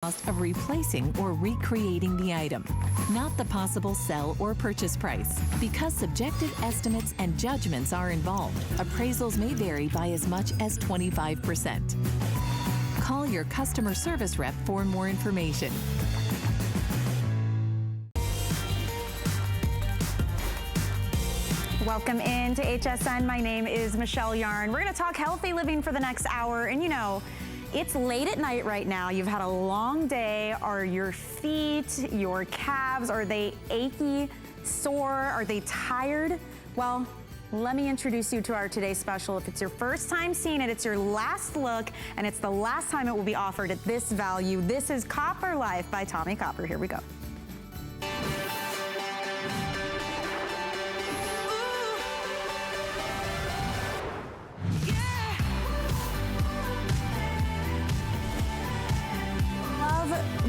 cost of replacing or recreating the item, not the possible sell or purchase price. Because subjective estimates and judgments are involved, appraisals may vary by as much as 25%. Call your customer service rep for more information. Welcome into HSN. My name is Michelle Yarn. We're going to talk healthy living for the next hour. And you know, it's late at night right now. You've had a long day. Are your feet, your calves, are they achy, sore? Are they tired? Well, let me introduce you to our today's special. If it's your first time seeing it, it's your last look, and it's the last time it will be offered at this value. This is Copper Life by Tommie Copper. Here we go.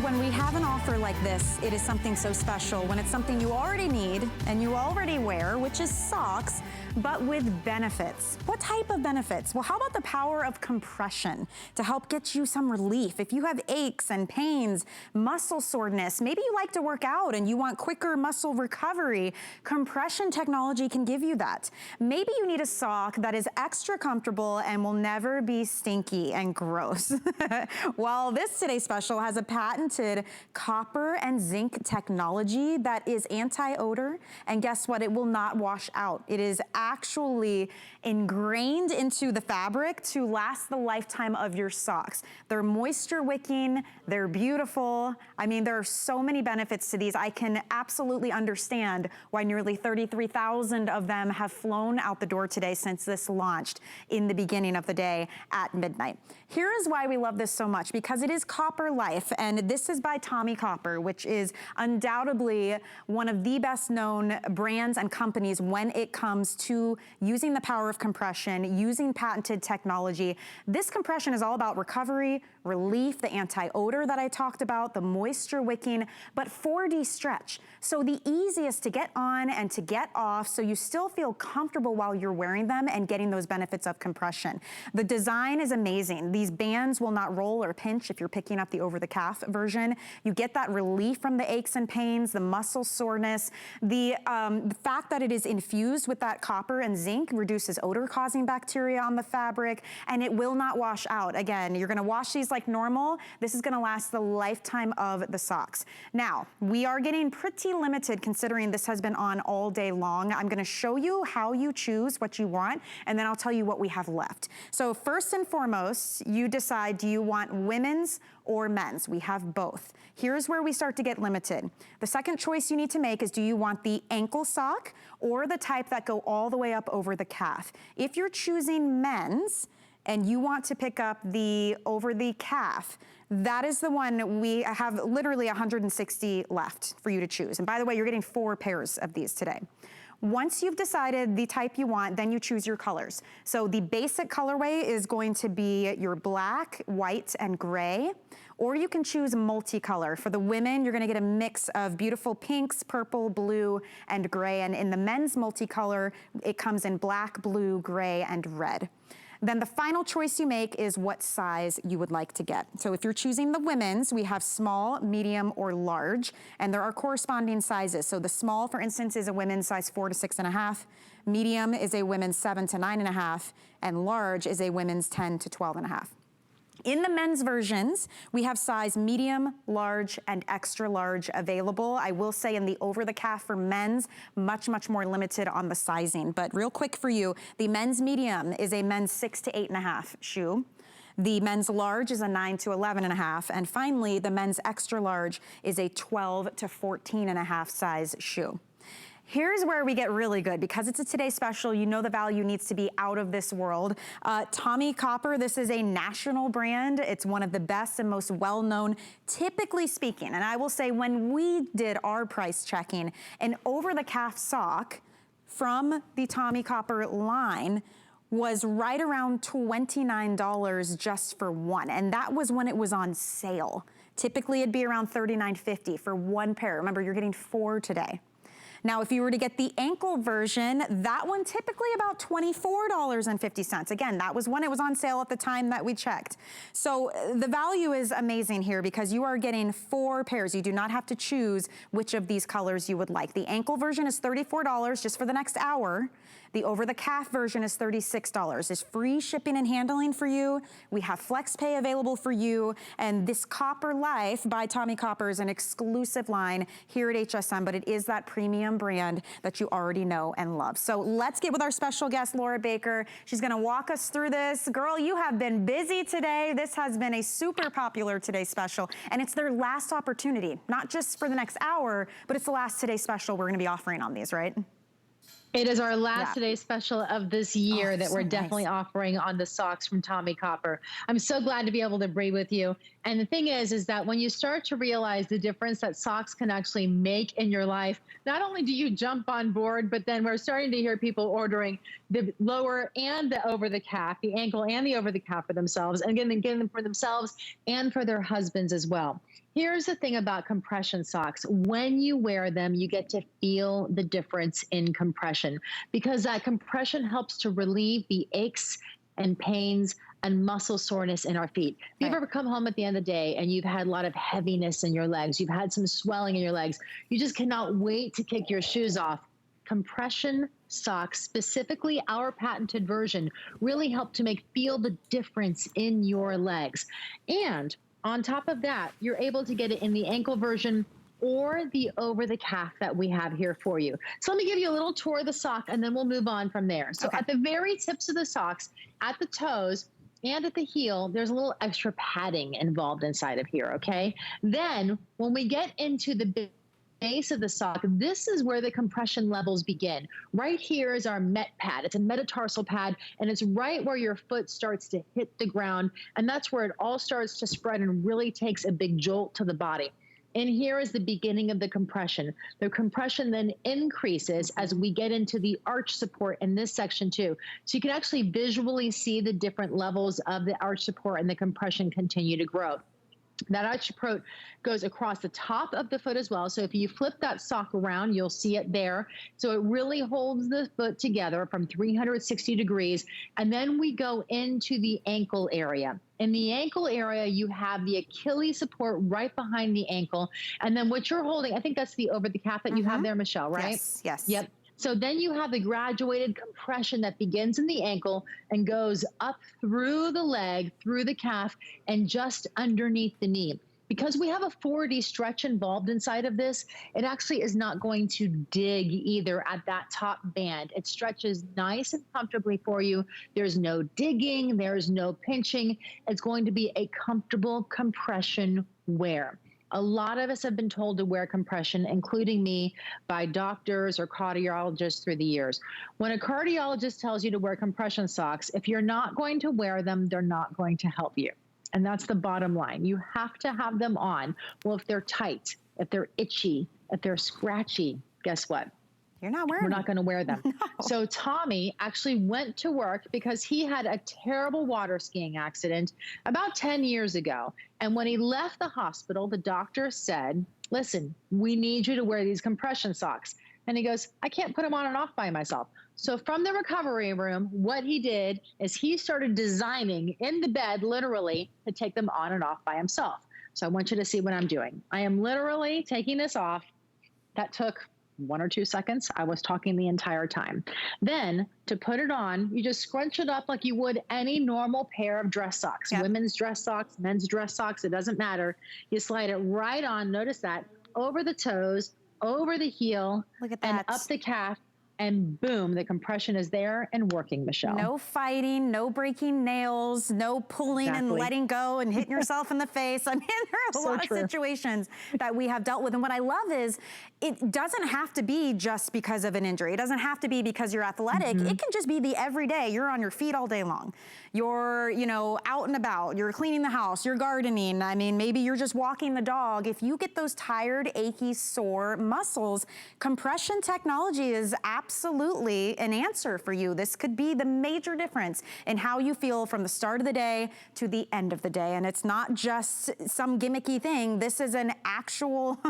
When we have an offer like this, it is something so special. When it's something you already need and you already wear, which is socks, but with benefits. What type of benefits? Well, how about the power of compression to help get you some relief? If you have aches and pains, muscle soreness, maybe you like to work out and you want quicker muscle recovery, compression technology can give you that. Maybe you need a sock that is extra comfortable and will never be stinky and gross. Well, this today's special has a patented copper and zinc technology that is anti-odor, and guess what? It will not wash out. It is actually ingrained into the fabric to last the lifetime of your socks. They're moisture wicking, they're beautiful. I mean, there are so many benefits to these. I can absolutely understand why nearly 33,000 of them have flown out the door today since this launched in the beginning of the day at midnight. Here is why we love this so much, because it is Copper Life, and this is by Tommie Copper, which is undoubtedly one of the best known brands and companies when it comes to using the power of compression, using patented technology. This compression is all about recovery, relief, the anti-odor that I talked about, the moisture wicking, but 4D stretch. So the easiest to get on and to get off, so you still feel comfortable while you're wearing them and getting those benefits of compression. The design is amazing. These bands will not roll or pinch if you're picking up the over-the-calf version. You get that relief from the aches and pains, the muscle soreness. The fact that it is infused with that copper and zinc reduces odor-causing bacteria on the fabric, and it will not wash out. Again, you're gonna wash these like normal. This is gonna last the lifetime of the socks. Now, we are getting pretty limited considering this has been on all day long. I'm gonna show you how you choose what you want, and then I'll tell you what we have left. So first and foremost, you decide, do you want women's or men's? We have both. Here's where we start to get limited. The second choice you need to make is, do you want the ankle sock or the type that go all the way up over the calf? If you're choosing men's and you want to pick up the over the calf, that is the one. We have literally 160 left for you to choose. And by the way, you're getting 4 pairs of these today. Once you've decided the type you want, then you choose your colors. So the basic colorway is going to be your black, white, and gray, or you can choose multicolor. For the women, you're gonna get a mix of beautiful pinks, purple, blue, and gray. And in the men's multicolor, it comes in black, blue, gray, and red. Then the final choice you make is what size you would like to get. So if you're choosing the women's, we have small, medium, or large, and there are corresponding sizes. So the small, for instance, is a women's size 4 to 6.5, medium is a women's 7 to 9.5, and large is a women's 10 to 12.5. In the men's versions, we have size medium, large, and extra large available. I will say in the over the calf for men's, much, much more limited on the sizing. But real quick for you, the men's medium is a men's 6 to 8.5 shoe. The men's large is a 9 to 11.5. And finally, the men's extra large is a 12 to 14.5 size shoe. Here's where we get really good. Because it's a Today Special, you know the value needs to be out of this world. Tommie Copper, this is a national brand. It's one of the best and most well-known, typically speaking. And I will say, when we did our price checking, an over-the-calf sock from the Tommie Copper line was right around $29 just for one. And that was when it was on sale. Typically, it'd be around $39.50 for one pair. Remember, you're getting 4 today. Now, if you were to get the ankle version, that one typically about $24.50. Again, that was when it was on sale at the time that we checked. So the value is amazing here because you are getting 4 pairs. You do not have to choose which of these colors you would like. The ankle version is $34 just for the next hour. The over-the-calf version is $36. There's free shipping and handling for you. We have FlexPay available for you. And this Copper Life by Tommy Copper is an exclusive line here at HSN, but it is that premium brand that you already know and love. So let's get with our special guest, Laura Baker. She's gonna walk us through this. Girl, you have been busy today. This has been a super popular Today Special, and it's their last opportunity, not just for the next hour, but it's the last Today Special we're gonna be offering on these, right? It is our last Today Special of this year that we're so definitely nice. offering on the socks from Tommy Copper. I'm so glad to be able to be with you. And the thing is that when you start to realize the difference that socks can actually make in your life, not only do you jump on board, but then we're starting to hear people ordering the lower and the over the calf, the ankle and the over the calf for themselves, and getting them for themselves and for their husbands as well. Here's the thing about compression socks. When you wear them, you get to feel the difference in compression because that compression helps to relieve the aches and pains and muscle soreness in our feet. If you've ever come home at the end of the day and you've had a lot of heaviness in your legs, you've had some swelling in your legs, you just cannot wait to kick your shoes off. Compression socks, specifically our patented version, really help to feel the difference in your legs. And on top of that, you're able to get it in the ankle version or the over the calf that we have here for you. So let me give you a little tour of the sock and then we'll move on from there. So at the very tips of the socks, at the toes and at the heel, there's a little extra padding involved inside of here, okay? Then when we get into the base of the sock, this is where the compression levels begin. Right here is our Met pad. It's a metatarsal pad, and it's right where your foot starts to hit the ground, and that's where it all starts to spread and really takes a big jolt to the body. And here is the beginning of the compression. The compression then increases as we get into the arch support in this section too. So you can actually visually see the different levels of the arch support and the compression continue to grow. That arch support goes across the top of the foot as well. So if you flip that sock around, you'll see it there. So it really holds the foot together from 360 degrees. And then we go into the ankle area. In the ankle area, you have the Achilles support right behind the ankle. And then what you're holding, I think that's the over the calf that you have there, Michelle, right? Yes, yes. Yep. So then you have the graduated compression that begins in the ankle and goes up through the leg, through the calf, and just underneath the knee. Because we have a 4D stretch involved inside of this, it actually is not going to dig either at that top band. It stretches nice and comfortably for you. There's no digging, there's no pinching. It's going to be a comfortable compression wear. A lot of us have been told to wear compression, including me, by doctors or cardiologists through the years. When a cardiologist tells you to wear compression socks, if you're not going to wear them, they're not going to help you. And that's the bottom line. You have to have them on. Well, if they're tight, if they're itchy, if they're scratchy, guess what? You're not wearing We're not going to wear them. No. So Tommy actually went to work because he had a terrible water skiing accident about 10 years ago. And when he left the hospital, the doctor said, listen, we need you to wear these compression socks. And he goes, I can't put them on and off by myself. So from the recovery room, what he did is he started designing in the bed, literally, to take them on and off by himself. So I want you to see what I'm doing. I am literally taking this off. That took 1 or 2 seconds. I was talking the entire time. Then to put it on, you just scrunch it up like you would any normal pair of dress socks, women's dress socks, men's dress socks, it doesn't matter. You slide it right on, notice that, over the toes, over the heel, Look at that. and up the calf. And boom, the compression is there and working, Michelle. No fighting, no breaking nails, no pulling and letting go and hitting yourself in the face. I mean, there are a lot of situations that we have dealt with. And what I love is it doesn't have to be just because of an injury. It doesn't have to be because you're athletic. It can just be the everyday. You're on your feet all day long. You're, you know, out and about. You're cleaning the house. You're gardening. I mean, maybe you're just walking the dog. If you get those tired, achy, sore muscles, compression technology is absolutely absolutely an answer for you. This could be the major difference in how you feel from the start of the day to the end of the day. And it's not just some gimmicky thing. This is an actual,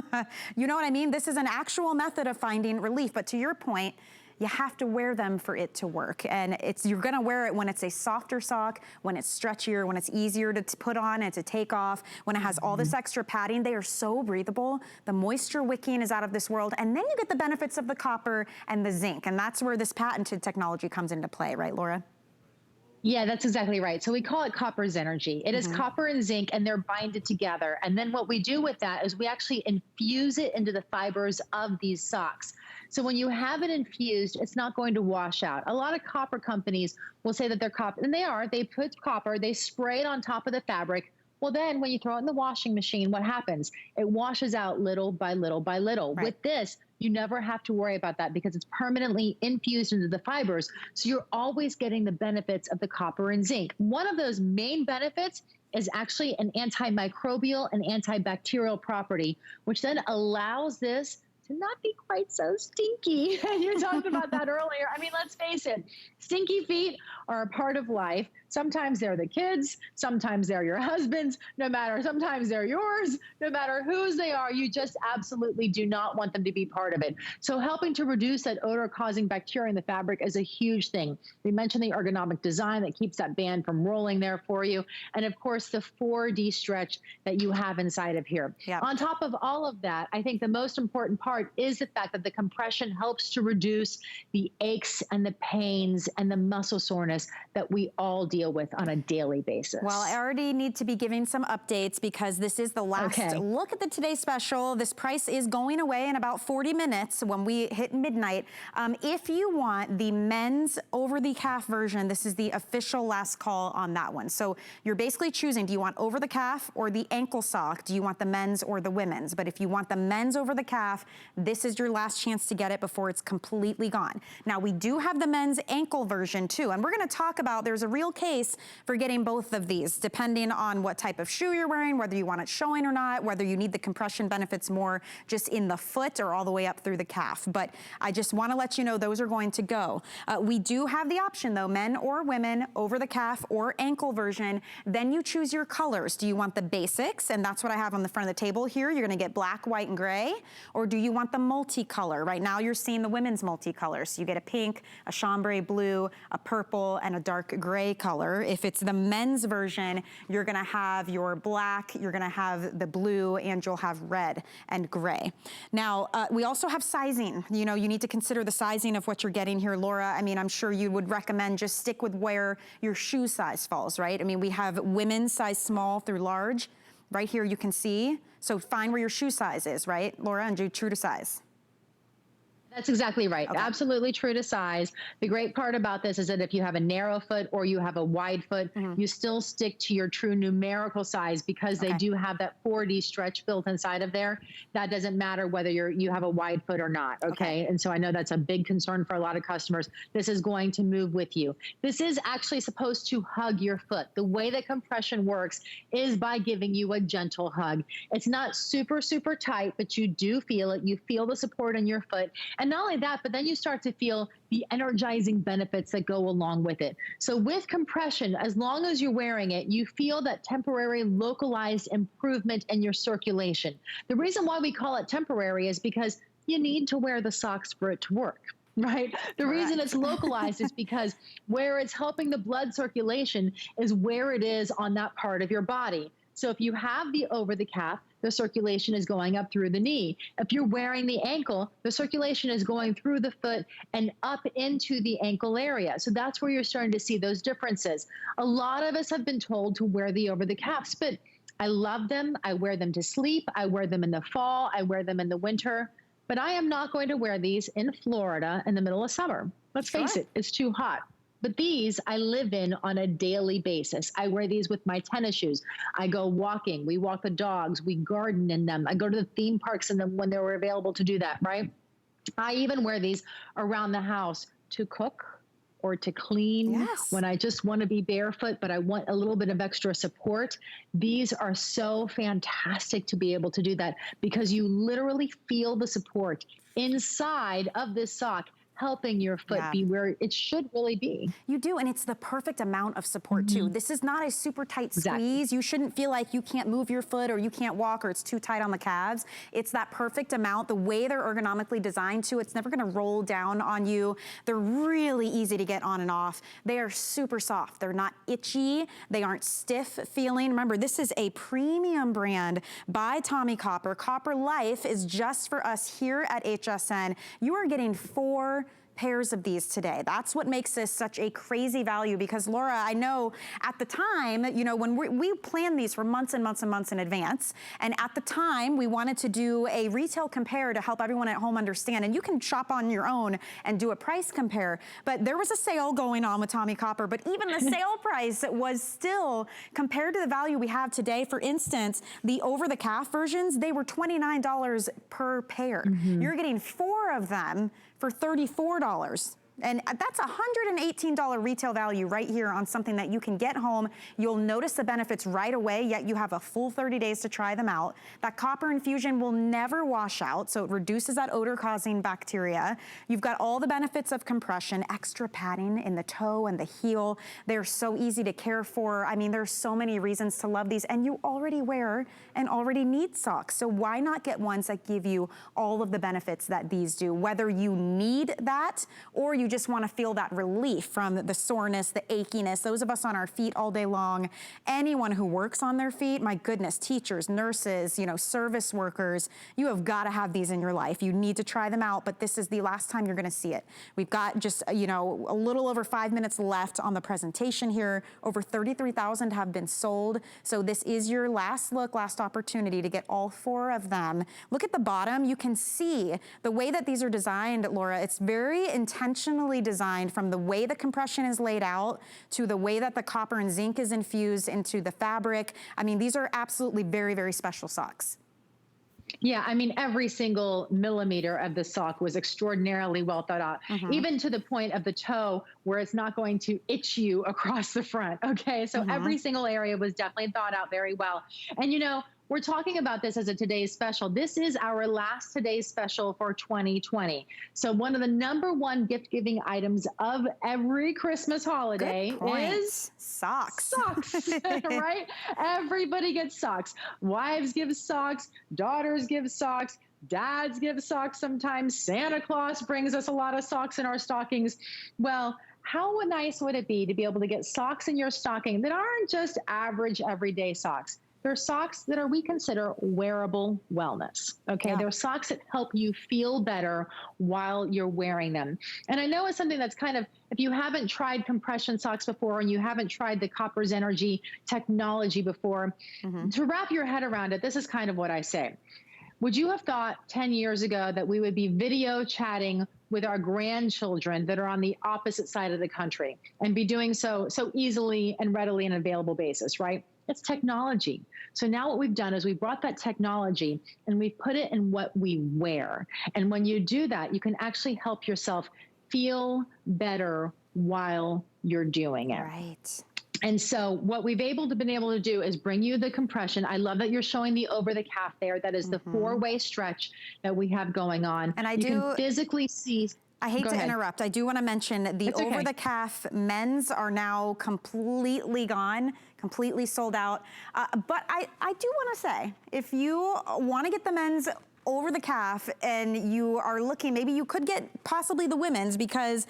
you know what I mean? This is an actual method of finding relief. But to your point, you have to wear them for it to work. And you're gonna wear it when it's a softer sock, when it's stretchier, when it's easier to put on and to take off, when it has all this extra padding. They are so breathable. The moisture wicking is out of this world. And then you get the benefits of the copper and the zinc. And that's where this patented technology comes into play, right, Laura? Yeah, that's exactly right. So we call it copper Zenergy. It is copper and zinc, and they're binded together. And then what we do with that is we actually infuse it into the fibers of these socks. So when you have it infused, it's not going to wash out. A lot of copper companies will say that they're copper, and they are. They put copper, they spray it on top of the fabric. Well, then when you throw it in the washing machine, what happens? It washes out little by little by little. Right. With this, you never have to worry about that because it's permanently infused into the fibers. So you're always getting the benefits of the copper and zinc. One of those main benefits is actually an antimicrobial and antibacterial property, which then allows this to not be quite so stinky. You talked about that earlier. I mean, let's face it, stinky feet are a part of life. Sometimes they're the kids, sometimes they're your husband's, sometimes they're yours, no matter whose they are, you just absolutely do not want them to be part of it. So helping to reduce that odor-causing bacteria in the fabric is a huge thing. We mentioned the ergonomic design that keeps that band from rolling there for you. And of course, the 4D stretch that you have inside of here. Yep. On top of all of that, I think the most important part is the fact that the compression helps to reduce the aches and the pains and the muscle soreness that we all deal with on a daily basis. Well, I already need to be giving some updates because this is the last look at the Today Special. This price is going away in about 40 minutes when we hit midnight. If you want the men's over the calf version, this is the official last call on that one. So you're basically choosing, do you want over the calf or the ankle sock? Do you want the men's or the women's? But if you want the men's over the calf, this is your last chance to get it before it's completely gone. Now, we do have the men's ankle version too, and we're gonna talk about, there's a real case for getting both of these, depending on what type of shoe you're wearing, whether you want it showing or not, whether you need the compression benefits more just in the foot or all the way up through the calf. But I just wanna let you know those are going to go. We do have the option though, men or women, over the calf or ankle version. Then you choose your colors. Do you want the basics? And that's what I have on the front of the table here. You're gonna get black, white, and gray. Or do you want the multicolor? Right now you're seeing the women's multicolor. So you get a pink, a chambray blue, a purple, and a dark gray color. If it's the men's version, you're gonna have your black, you're gonna have the blue, and you'll have red and gray. Now, we also have sizing. You know, you need to consider the sizing of what you're getting here, Laura. I mean, I'm sure you would recommend just stick with where your shoe size falls, right? I mean, we have women's size small through large. Right here you can see. So find where your shoe size is, right, Laura, and do true to size. That's exactly right. Okay. Absolutely true to size. The great part about this is that if you have a narrow foot or you have a wide foot, you still stick to your true numerical size because they do have that 4D stretch built inside of there. That doesn't matter whether you have a wide foot or not, okay? And so I know that's a big concern for a lot of customers. This is going to move with you. This is actually supposed to hug your foot. The way that compression works is by giving you a gentle hug. It's not super, super tight, but you do feel it. You feel the support in your foot. And not only that, but then you start to feel the energizing benefits that go along with it. So with compression, as long as you're wearing it, you feel that temporary localized improvement in your circulation. The reason why we call it temporary is because you need to wear the socks for it to work. Right? The reason it's localized is because where it's helping the blood circulation is where it is on that part of your body. So if you have the over the calf, the circulation is going up through the knee. If you're wearing the ankle, the circulation is going through the foot and up into the ankle area. So that's where you're starting to see those differences. A lot of us have been told to wear the over the calves, but I love them. I wear them to sleep. I wear them in the fall. I wear them in the winter. But I am not going to wear these in Florida in the middle of summer. Let's face it, it's too hot. But these I live in on a daily basis. I wear these with my tennis shoes. I go walking. We walk the dogs. We garden in them. I go to the theme parks in them when they were available to do that, right? I even wear these around the house to cook or to clean when I just want to be barefoot, but I want a little bit of extra support. These are so fantastic to be able to do that because you literally feel the support inside of this sock, helping your foot be where it should really be. You do, and it's the perfect amount of support too. This is not a super tight squeeze. You shouldn't feel like you can't move your foot or you can't walk or it's too tight on the calves. It's that perfect amount. The way they're ergonomically designed too, it's never gonna roll down on you. They're really easy to get on and off. They are super soft. They're not itchy. They aren't stiff feeling. Remember, this is a premium brand by Tommy Copper. Copper Life is just for us here at HSN. You are getting 4 pairs of these today. That's what makes this such a crazy value, because Laura, I know at the time, you know, when we planned these for months and months and months in advance, and at the time we wanted to do a retail compare to help everyone at home understand, and you can shop on your own and do a price compare, but there was a sale going on with Tommy Copper, but even the sale price was still, compared to the value we have today, for instance, the over-the-calf versions, they were $29 per pair. You're getting 4 of them for $34. And that's $118 retail value right here on something that you can get home. You'll notice the benefits right away, yet you have a full 30 days to try them out. That copper infusion will never wash out, so it reduces that odor-causing bacteria. You've got all the benefits of compression, extra padding in the toe and the heel. They're so easy to care for. I mean, there's so many reasons to love these, and you already wear and already need socks, so why not get ones that give you all of the benefits that these do, whether you need that or you just want to feel that relief from the soreness, the achiness. Those of us on our feet all day long, anyone who works on their feet, my goodness, teachers, nurses, you know, service workers, you have got to have these in your life. You need to try them out, but this is the last time you're going to see it. We've got just, you know, a little over 5 minutes left on the presentation here. Over 33,000 have been sold. So this is your last look, last opportunity to get all 4 of them. Look at the bottom. You can see the way that these are designed, Laura. It's very intentionally designed, from the way the compression is laid out to the way that the copper and zinc is infused into the fabric. I mean, these are absolutely very, very special socks. Yeah, I mean, every single millimeter of the sock was extraordinarily well thought out, even to the point of the toe where it's not going to itch you across the front. Okay, so every single area was definitely thought out very well. And you know, we're talking about this as a today's special. This is our last today's special for 2020. So one of the #1 gift giving items of every Christmas holiday is socks. Socks, right? Everybody gets socks. Wives give socks, daughters give socks, dads give socks sometimes. Santa Claus brings us a lot of socks in our stockings. Well, how nice would it be to be able to get socks in your stocking that aren't just average everyday socks? They're socks that we consider wearable wellness, okay? They're socks that help you feel better while you're wearing them. And I know it's something that's kind of, if you haven't tried compression socks before and you haven't tried the Copper's Energy technology before, to wrap your head around it, this is kind of what I say. Would you have thought 10 years ago that we would be video chatting with our grandchildren that are on the opposite side of the country and be doing so easily and readily on an available basis, right? It's technology. So now what we've done is we brought that technology and we put it in what we wear. And when you do that, you can actually help yourself feel better while you're doing it. Right. And so what we've been able to do is bring you the compression. I love that you're showing the over the calf there. That is the 4-way stretch that we have going on. And you can physically see. I hate to interrupt. I do want to mention the over-the-calf men's are now completely gone, completely sold out. But I do want to say, if you want to get the men's over the calf and you are looking, maybe you could get possibly the women's, because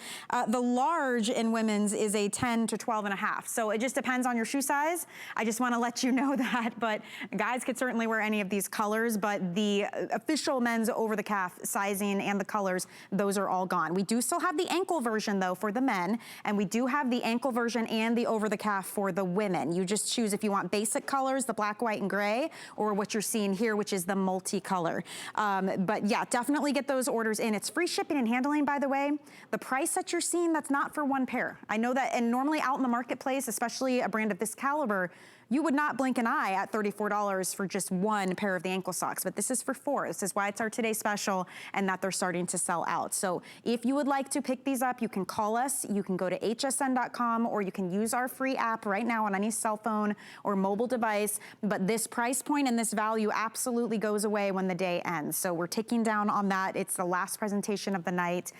the large in women's is a 10 to 12 and a half. So it just depends on your shoe size. I just want to let you know that, but guys could certainly wear any of these colors, but the official men's over the calf sizing and the colors, those are all gone. We do still have the ankle version though for the men, and we do have the ankle version and the over the calf for the women. You just choose if you want basic colors, the black, white, and gray, or what you're seeing here, which is the multicolor. But yeah, definitely get those orders in. It's free shipping and handling, by the way. The price that you're seeing, that's not for one pair. I know that, and normally out in the marketplace, especially a brand of this caliber, you would not blink an eye at $34 for just one pair of the ankle socks, but this is for 4. This is why it's our Today Special and that they're starting to sell out. So if you would like to pick these up, you can call us, you can go to hsn.com, or you can use our free app right now on any cell phone or mobile device. But this price point and this value absolutely goes away when the day ends. So we're ticking down on that. It's the last presentation of the night.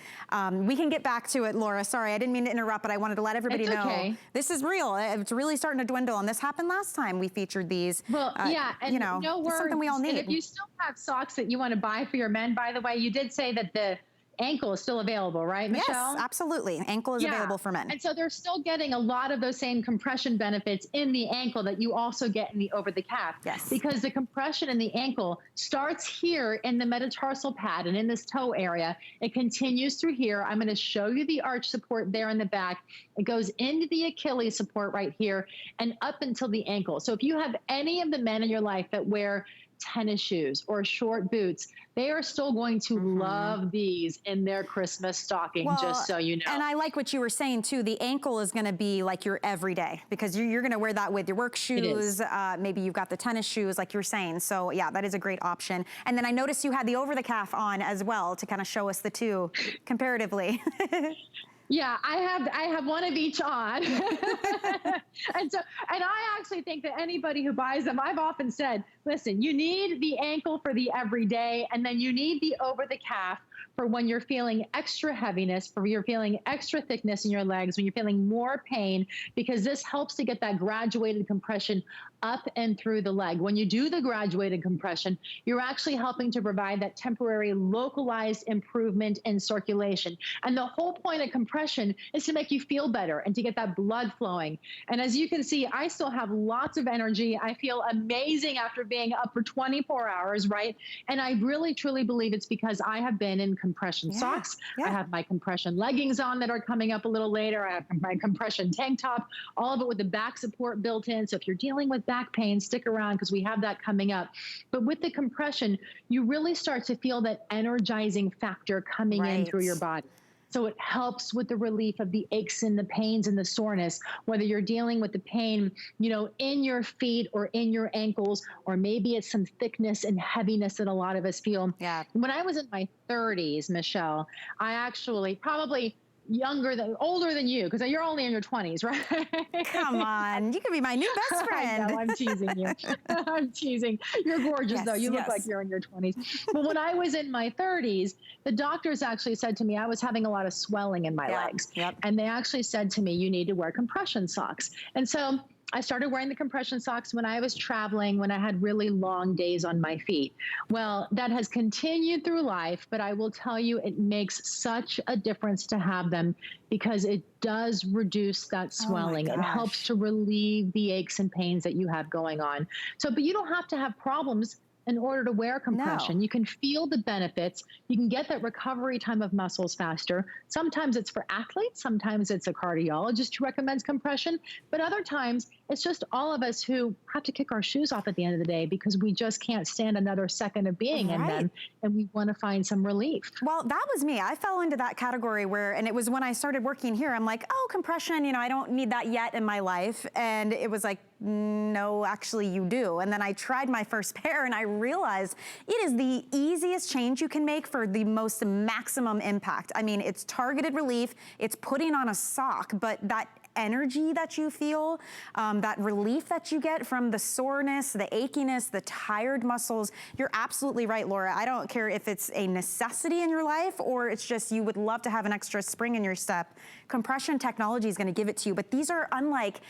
We can get back to it, Laura. Sorry, I didn't mean to interrupt, but I wanted to let everybody know this is real. It's really starting to dwindle, and this happened last time we featured these. Well, yeah, and you know, no worries. It's something we all need. And if you still have socks that you want to buy for your men, by the way, you did say that the ankle is still available, right, Michelle? Yes, absolutely. Ankle is available for men. And so they're still getting a lot of those same compression benefits in the ankle that you also get in the over the calf. Yes. Because the compression in the ankle starts here in the metatarsal pad and in this toe area. It continues through here. I'm going to show you the arch support there in the back. It goes into the Achilles support right here and up until the ankle. So if you have any of the men in your life that wear tennis shoes or short boots, they are still going to love these in their Christmas stocking, just so you know. And I like what you were saying too. The ankle is going to be like your everyday, because you're going to wear that with your work shoes. Maybe you've got the tennis shoes like you're saying. So yeah, that is a great option. And then I noticed you had the over the calf on as well to kind of show us the two comparatively. Yeah, I have one of each on. and I actually think that anybody who buys them, I've often said, listen, you need the ankle for the everyday, and then you need the over the calf for when you're feeling extra heaviness, for you're feeling extra thickness in your legs, when you're feeling more pain, because this helps to get that graduated compression up and through the leg. When you do the graduated compression, you're actually helping to provide that temporary localized improvement in circulation. And the whole point of compression is to make you feel better and to get that blood flowing. And as you can see, I still have lots of energy. I feel amazing after being up for 24 hours, right? And I really, truly believe it's because I have been in compression socks. I have my compression leggings on that are coming up a little later. I have my compression tank top, all of it with the back support built in. So if you're dealing with back pain, stick around because we have that coming up. But with the compression, you really start to feel that energizing factor coming in through your body. So it helps with the relief of the aches and the pains and the soreness, whether you're dealing with the pain, you know, in your feet or in your ankles, or maybe it's some thickness and heaviness that a lot of us feel. Yeah. When I was in my 30s, Michelle, I actually probably older than you, because you're only in your 20s, right? Come on, you could be my new best friend. I know, I'm teasing you. I'm teasing. You're gorgeous, though. You look like you're in your 20s. But when I was in my 30s, the doctors actually said to me, I was having a lot of swelling in my legs. And they actually said to me, you need to wear compression socks. And so I started wearing the compression socks when I was traveling, when I had really long days on my feet. Well, that has continued through life, but I will tell you, it makes such a difference to have them, because it does reduce that swelling. It helps to relieve the aches and pains that you have going on. So, but you don't have to have problems in order to wear compression. You can feel the benefits. You can get that recovery time of muscles faster. Sometimes it's for athletes. Sometimes it's a cardiologist who recommends compression. But other times, it's just all of us who have to kick our shoes off at the end of the day because we just can't stand another second of being in them, and we want to find some relief. Well, that was me. I fell into that category where, and it was when I started working here, I'm like, oh, compression, you know, I don't need that yet in my life. And it was like, no, actually you do. And then I tried my first pair and I realized it is the easiest change you can make for the most maximum impact. I mean, it's targeted relief, it's putting on a sock, but that energy that you feel, that relief that you get from the soreness, the achiness, the tired muscles. You're absolutely right, Laura. I don't care if it's a necessity in your life or it's just you would love to have an extra spring in your step. Compression technology is going to give it to you, but these are unlike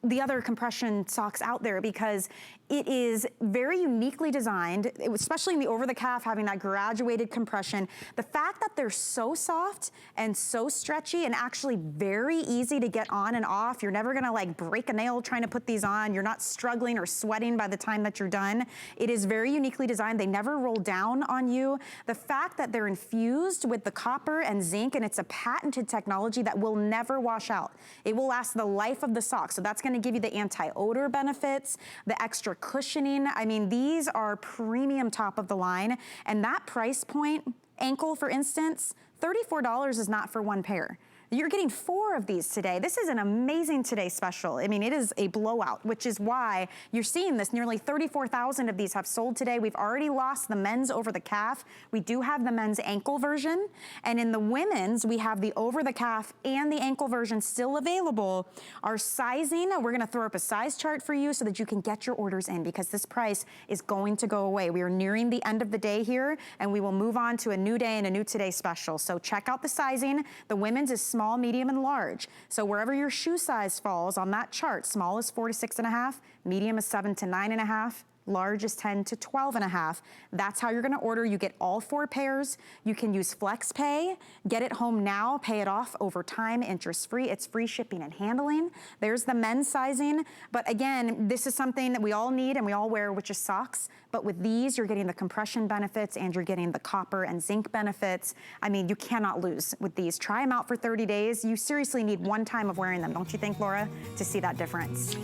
the other compression socks out there because it is very uniquely designed, especially in the over the calf, having that graduated compression. The fact that they're so soft and so stretchy and actually very easy to get on and off. You're never gonna like break a nail trying to put these on. You're not struggling or sweating by the time that you're done. It is very uniquely designed. They never roll down on you. The fact that they're infused with the copper and zinc, and it's a patented technology that will never wash out. It will last the life of the sock. So that's gonna give you the anti-odor benefits, the extra cushioning. I mean, these are premium top of the line. And that price point, ankle for instance, $34 is not for one pair. You're getting 4 of these today. This is an amazing today special. I mean, it is a blowout, which is why you're seeing this. Nearly 34,000 of these have sold today. We've already lost the men's over the calf. We do have the men's ankle version. And in the women's, we have the over the calf and the ankle version still available. Our sizing, we're gonna throw up a size chart for you so that you can get your orders in, because this price is going to go away. We are nearing the end of the day here, and we will move on to a new day and a new today special. So check out the sizing. The women's is small, medium, and large. So wherever your shoe size falls on that chart, small is 4 to 6.5, medium is 7 to 9.5, large is 10 to 12.5. That's how you're gonna order. You get all 4 pairs. You can use Flex Pay, get it home now, pay it off over time, interest-free. It's free shipping and handling. There's the men's sizing. But again, this is something that we all need and we all wear, which is socks. But with these, you're getting the compression benefits and you're getting the copper and zinc benefits. I mean, you cannot lose with these. Try them out for 30 days. You seriously need one time of wearing them, don't you think, Laura, to see that difference?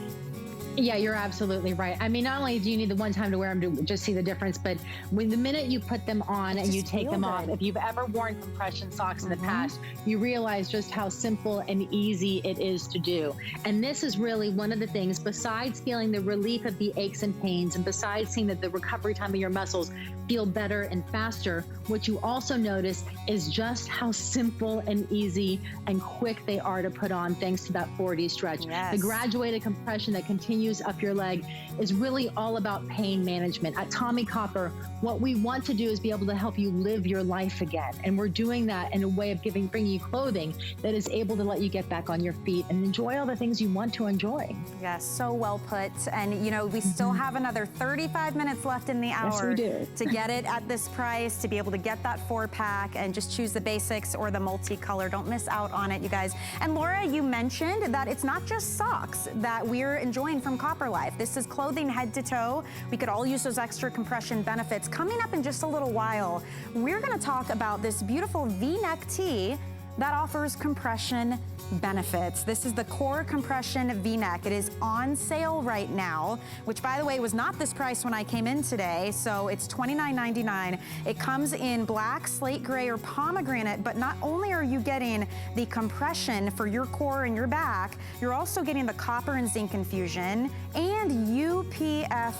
Yeah, you're absolutely right. I mean, not only do you need the one time to wear them to just see the difference, but when the minute you put them on and you take them off, if you've ever worn compression socks in the past, you realize just how simple and easy it is to do. And this is really one of the things, besides feeling the relief of the aches and pains, and besides seeing that the recovery time of your muscles feel better and faster, what you also notice is just how simple and easy and quick they are to put on thanks to that 4D stretch. Yes. The graduated compression that continues up your leg is really all about pain management. At Tommy Copper, what we want to do is be able to help you live your life again. And we're doing that in a way of bringing you clothing that is able to let you get back on your feet and enjoy all the things you want to enjoy. Yes, so well put. And you know, we still have another 35 minutes left in the hour to get it at this price, to be able to get that 4-pack and just choose the basics or the multicolor. Don't miss out on it, you guys. And Laura, you mentioned that it's not just socks that we're enjoying from Copper Life. This is clothing head to toe. We could all use those extra compression benefits. Coming up in just a little while, we're gonna talk about this beautiful V-neck tee that offers compression benefits. This is the Core Compression V-neck. It is on sale right now, which by the way was not this price when I came in today, so it's $29.99. It comes in black, slate gray, or pomegranate, but not only are you getting the compression for your core and your back, you're also getting the copper and zinc infusion and UPF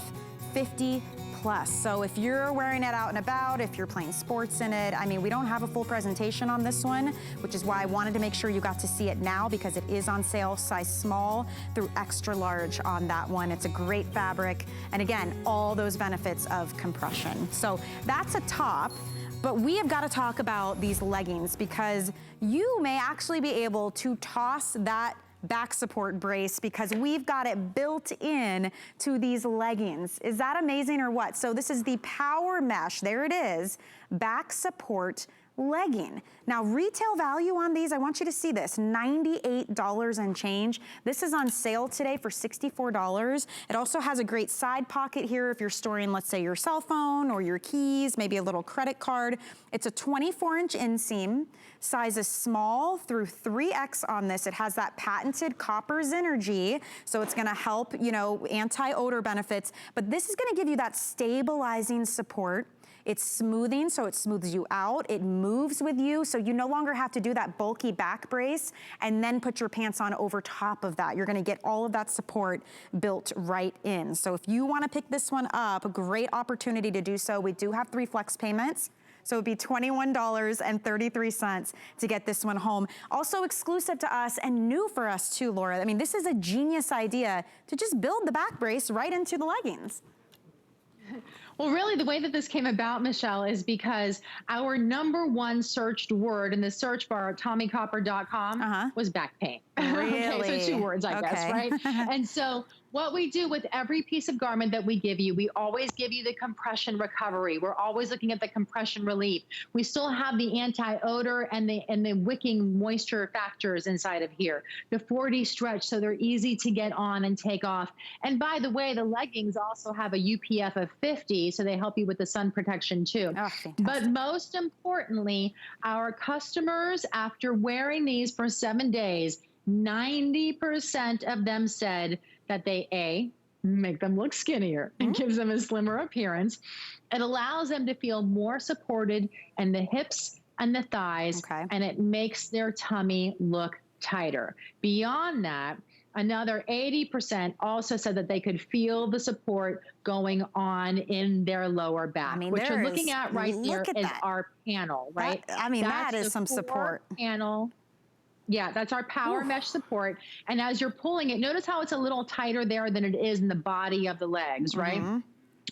50+. So if you're wearing it out and about, if you're playing sports in it, I mean, we don't have a full presentation on this one, which is why I wanted to make sure you got to see it now, because it is on sale size small through extra large on that one. It's a great fabric. And again, all those benefits of compression. So that's a top. But we have got to talk about these leggings, because you may actually be able to toss that back support brace, because we've got it built in to these leggings. Is that amazing or what? So this is the Power Mesh, there it is, back support legging. Now, retail value on these, I want you to see this, $98 and change. This is on sale today for $64. It also has a great side pocket here if you're storing, let's say, your cell phone or your keys, maybe a little credit card. It's a 24-inch inseam. Size is small through 3X on this. It has that patented copper Synergy, so it's gonna help, you know, anti-odor benefits, but this is gonna give you that stabilizing support. It's smoothing, so it smooths you out. It moves with you, so you no longer have to do that bulky back brace and then put your pants on over top of that. You're gonna get all of that support built right in. So if you wanna pick this one up, a great opportunity to do so. We do have 3 flex payments. So it'd be $21.33 to get this one home. Also exclusive to us and new for us too, Laura. I mean, this is a genius idea to just build the back brace right into the leggings. Well, really, the way that this came about, Michelle, is because our #1 searched word in the search bar at TommyCopper.com was back pain. Really? Okay, so 2 words, I guess, right? And so what we do with every piece of garment that we give you, we always give you the compression recovery. We're always looking at the compression relief. We still have the anti-odor and the wicking moisture factors inside of here. The 4D stretch, so they're easy to get on and take off. And by the way, the leggings also have a UPF of 50, so they help you with the sun protection too. Oh, but most importantly, our customers, after wearing these for 7 days, 90% of them said that they, make them look skinnier and gives them a slimmer appearance. It allows them to feel more supported, and the hips and the thighs, and it makes their tummy look tighter. Beyond that, another 80% also said that they could feel the support going on in their lower back. What you're looking at right there is our panel, right? That is some support. Panel. Yeah, that's our power mesh support. And as you're pulling it, notice how it's a little tighter there than it is in the body of the legs, right?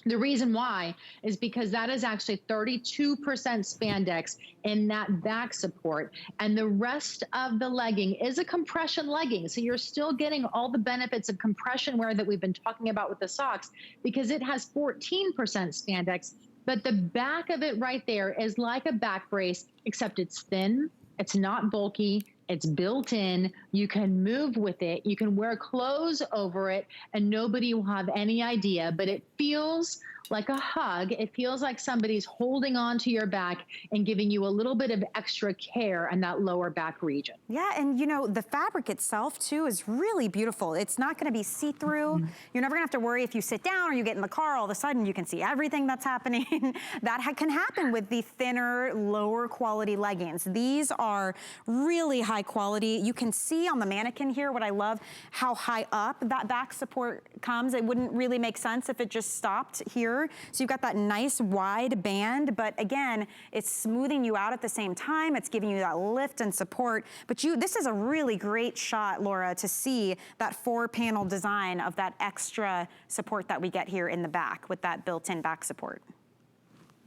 The reason why is because that is actually 32% spandex in that back support. And the rest of the legging is a compression legging. So you're still getting all the benefits of compression wear that we've been talking about with the socks, because it has 14% spandex. But the back of it right there is like a back brace, except it's thin, it's not bulky, it's built in, you can move with it, you can wear clothes over it, and nobody will have any idea, but it feels like a hug. It feels like somebody's holding on to your back and giving you a little bit of extra care in that lower back region. Yeah, and you know, the fabric itself too is really beautiful. It's not gonna be see-through. You're never gonna have to worry if you sit down or you get in the car, all of a sudden you can see everything that's happening. That can happen with the thinner, lower quality leggings. These are really high quality. You can see on the mannequin here, what I love, how high up that back support comes. It wouldn't really make sense if it just stopped here. So you've got that nice wide band, but again, it's smoothing you out at the same time. It's giving you that lift and support. But this is a really great shot, Laura, to see that 4-panel design of that extra support that we get here in the back with that built-in back support.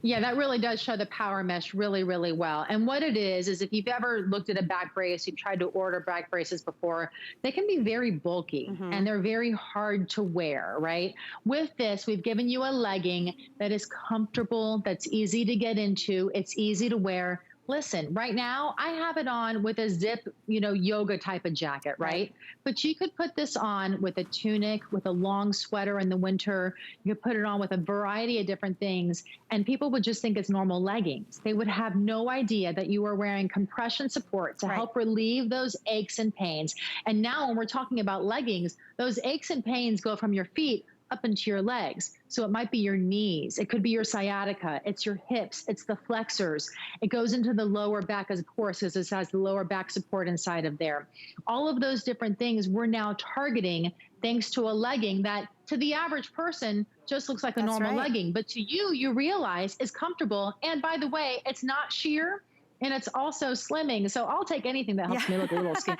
Yeah, that really does show the power mesh really, really well. And what it is if you've ever looked at a back brace, you've tried to order back braces before, they can be very bulky and they're very hard to wear, right? With this, we've given you a legging that is comfortable, that's easy to get into, it's easy to wear. Listen, right now I have it on with a zip, yoga type of jacket, right? But you could put this on with a tunic, with a long sweater in the winter. You could put it on with a variety of different things, and people would just think it's normal leggings. They would have no idea that you are wearing compression support to help relieve those aches and pains. And now when we're talking about leggings, those aches and pains go from your feet up into your legs. So it might be your knees, it could be your sciatica, it's your hips, it's the flexors. It goes into the lower back, of course, as it has the lower back support inside of there. All of those different things we're now targeting thanks to a legging that to the average person just looks like a normal legging, but to you, you realize is comfortable. And by the way, it's not sheer. And it's also slimming. So I'll take anything that helps me look a little skinny,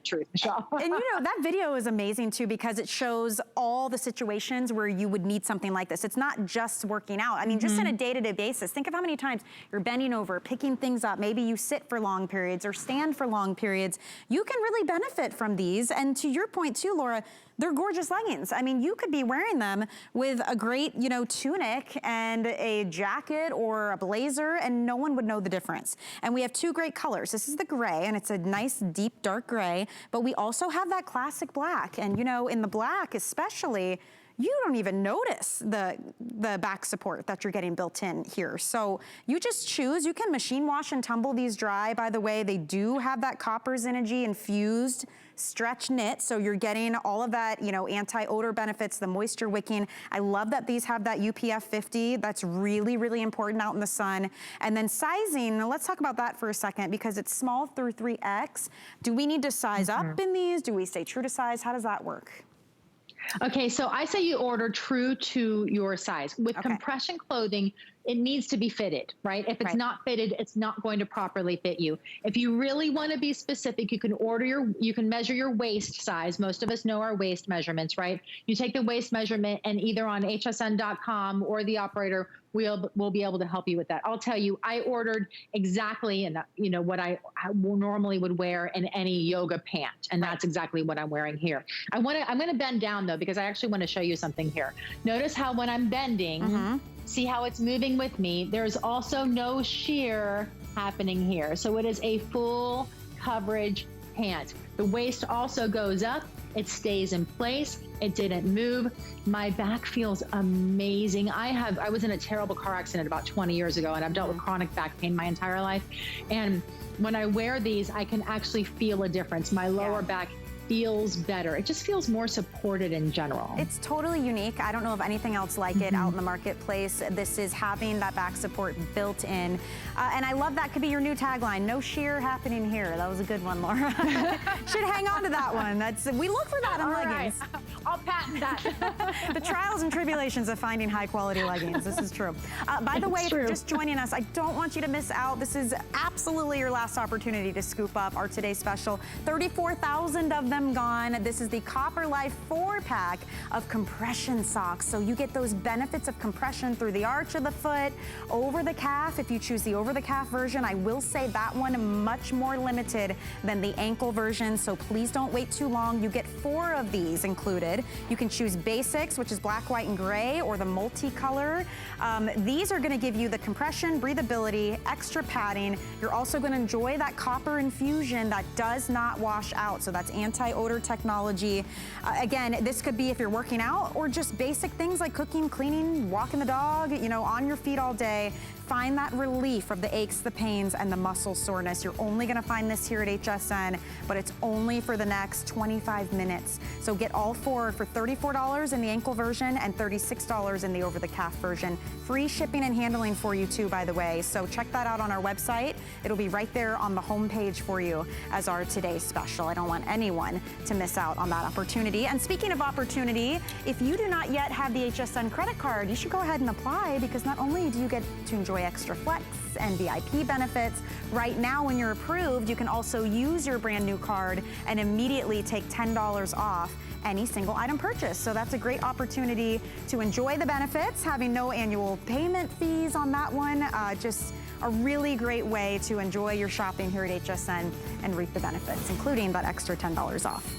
truth, Michelle. And that video is amazing too, because it shows all the situations where you would need something like this. It's not just working out. I mean, just on a day-to-day basis, think of how many times you're bending over, picking things up. Maybe you sit for long periods or stand for long periods. You can really benefit from these. And to your point too, Laura, they're gorgeous leggings. I mean, you could be wearing them with a great, tunic and a jacket or a blazer, and no one would know the difference. And we have 2 great colors. This is the gray, and it's a nice, deep, dark gray, but we also have that classic black. And, in the black especially, you don't even notice the back support that you're getting built in here. So you just choose. You can machine wash and tumble these dry. By the way, they do have that copper Synergy infused stretch knit, so you're getting all of that, anti-odor benefits, the moisture wicking. I love that these have that UPF 50. That's really, really important out in the sun. And then sizing, now let's talk about that for a second, because it's small through 3X. Do we need to size up in these? Do we stay true to size? How does that work? Okay, so I say you order true to your size. With compression clothing, it needs to be fitted, right? If it's not fitted, it's not going to properly fit you. If you really want to be specific, you can measure your waist size. Most of us know our waist measurements, right? You take the waist measurement, and either on hsn.com or the operator we'll be able to help you with that. I'll tell you, I ordered exactly what I normally would wear in any yoga pant, and that's exactly what I'm wearing here. I'm going to bend down though, because I actually want to show you something here. Notice how when I'm bending, see how it's moving with me. There's also no shear happening here. So it is a full coverage pant. The waist also goes up. It stays in place. It didn't move. My back feels amazing. I was in a terrible car accident about 20 years ago, and I've dealt with chronic back pain my entire life. And when I wear these, I can actually feel a difference. My lower back feels better. It just feels more supported in general. It's totally unique. I don't know of anything else like it out in the marketplace. This is having that back support built in. And I love that could be your new tagline, no sheer happening here. That was a good one, Laura. Should hang on to that one. We look for that in leggings. Right. I'll patent that. The trials and tribulations of finding high quality leggings. This is true. By the way, if you're just joining us, I don't want you to miss out. This is absolutely your last opportunity to scoop up our today's special. 34,000 of them gone. This is the Copper Life 4-pack of compression socks. So you get those benefits of compression through the arch of the foot, over the calf. If you choose the over the calf version, I will say that one much more limited than the ankle version. So please don't wait too long. You get 4 of these included. You can choose basics, which is black, white, and gray, or the multicolor. These are going to give you the compression, breathability, extra padding. You're also going to enjoy that copper infusion that does not wash out. So that's anti-odor technology. Again, this could be if you're working out or just basic things like cooking, cleaning, walking the dog, you know, on your feet all day. Find that relief of the aches, the pains, and the muscle soreness. You're only gonna find this here at HSN, but it's only for the next 25 minutes. So get all 4 for $34 in the ankle version and $36 in the over-the-calf version. Free shipping and handling for you too, by the way. So check that out on our website. It'll be right there on the homepage for you as our today's special. I don't want anyone to miss out on that opportunity. And speaking of opportunity, if you do not yet have the Hsn Credit Card, you should go ahead and apply, because not only do you get to enjoy extra flex and VIP benefits, right now when you're approved, you can also use your brand new card and immediately take $10 off any single item purchase. So that's a great opportunity to enjoy the benefits, having no annual payment fees on that one. Just a really great way to enjoy your shopping here at HSN and reap the benefits, including that extra $10 off.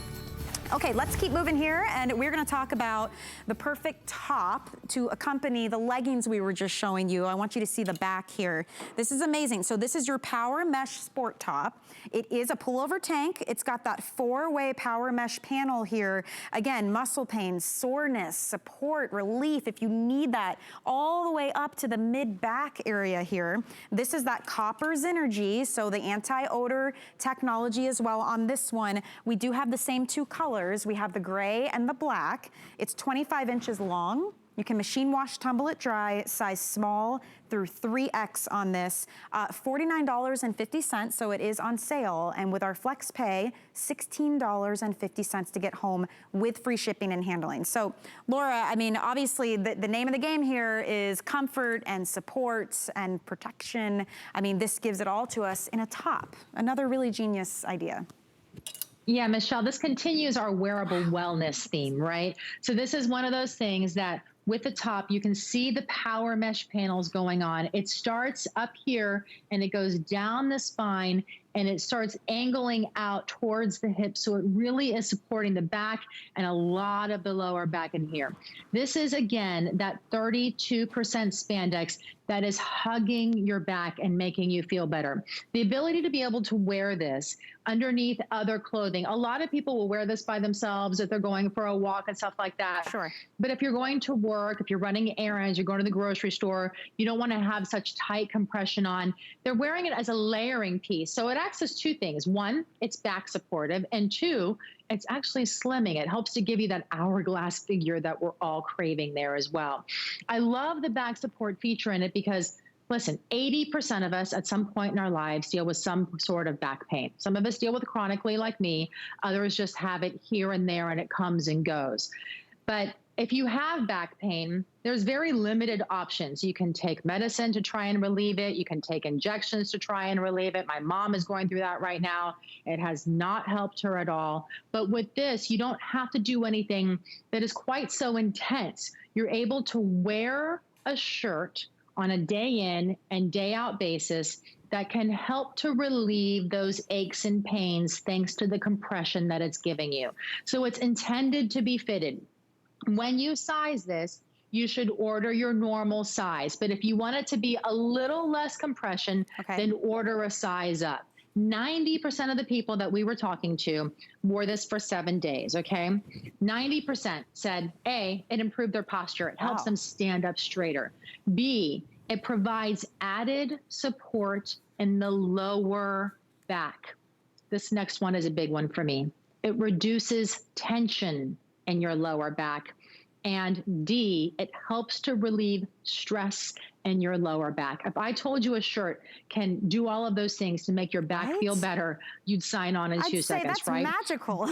Okay, let's keep moving here, and we're gonna talk about the perfect top to accompany the leggings we were just showing you. I want you to see the back here. This is amazing. So this is your power mesh sport top. It is a pullover tank. It's got that 4-way power mesh panel here. Again, muscle pain, soreness, support, relief, if you need that, all the way up to the mid-back area here. This is that copper Synergy, so the anti-odor technology as well on this one. We do have the same 2 colors. We have the gray and the black. It's 25 inches long. You can machine wash, tumble it dry, size small through 3X on this. $49.50, so it is on sale. And with our flex pay, $16.50 to get home with free shipping and handling. So Laura, I mean, obviously the name of the game here is comfort and support and protection. I mean, this gives it all to us in a top. Another really genius idea. Yeah, Michelle, this continues our wearable wellness theme, right? So this is one of those things that with the top, you can see the power mesh panels going on. It starts up here and it goes down the spine and it starts angling out towards the hips. So it really is supporting the back and a lot of the lower back in here. This is, again, that 32% spandex that is hugging your back and making you feel better. The ability to be able to wear this underneath other clothing. A lot of people will wear this by themselves if they're going for a walk and stuff like that. Sure. But if you're going to work, if you're running errands, you're going to the grocery store, you don't want to have such tight compression on. They're wearing it as a layering piece. So it acts as 2 things. 1, it's back supportive, and 2, it's actually slimming. It helps to give you that hourglass figure that we're all craving there as well. I love the back support feature in it because, listen, 80% of us at some point in our lives deal with some sort of back pain. Some of us deal with it chronically like me. Others just have it here and there and it comes and goes. But if you have back pain, there's very limited options. You can take medicine to try and relieve it. You can take injections to try and relieve it. My mom is going through that right now. It has not helped her at all. But with this, you don't have to do anything that is quite so intense. You're able to wear a shirt on a day in and day out basis that can help to relieve those aches and pains thanks to the compression that it's giving you. So it's intended to be fitted. When you size this, you should order your normal size. But if you want it to be a little less compression, then order a size up. 90% of the people that we were talking to wore this for 7 days, okay? 90% said, A, it improved their posture. It helps them stand up straighter. B, it provides added support in the lower back. This next one is a big one for me. it reduces tension in your lower back. And D, it helps to relieve stress in your lower back. If I told you a shirt can do all of those things to make your back feel better, you'd sign on in 2 seconds, right? That's magical.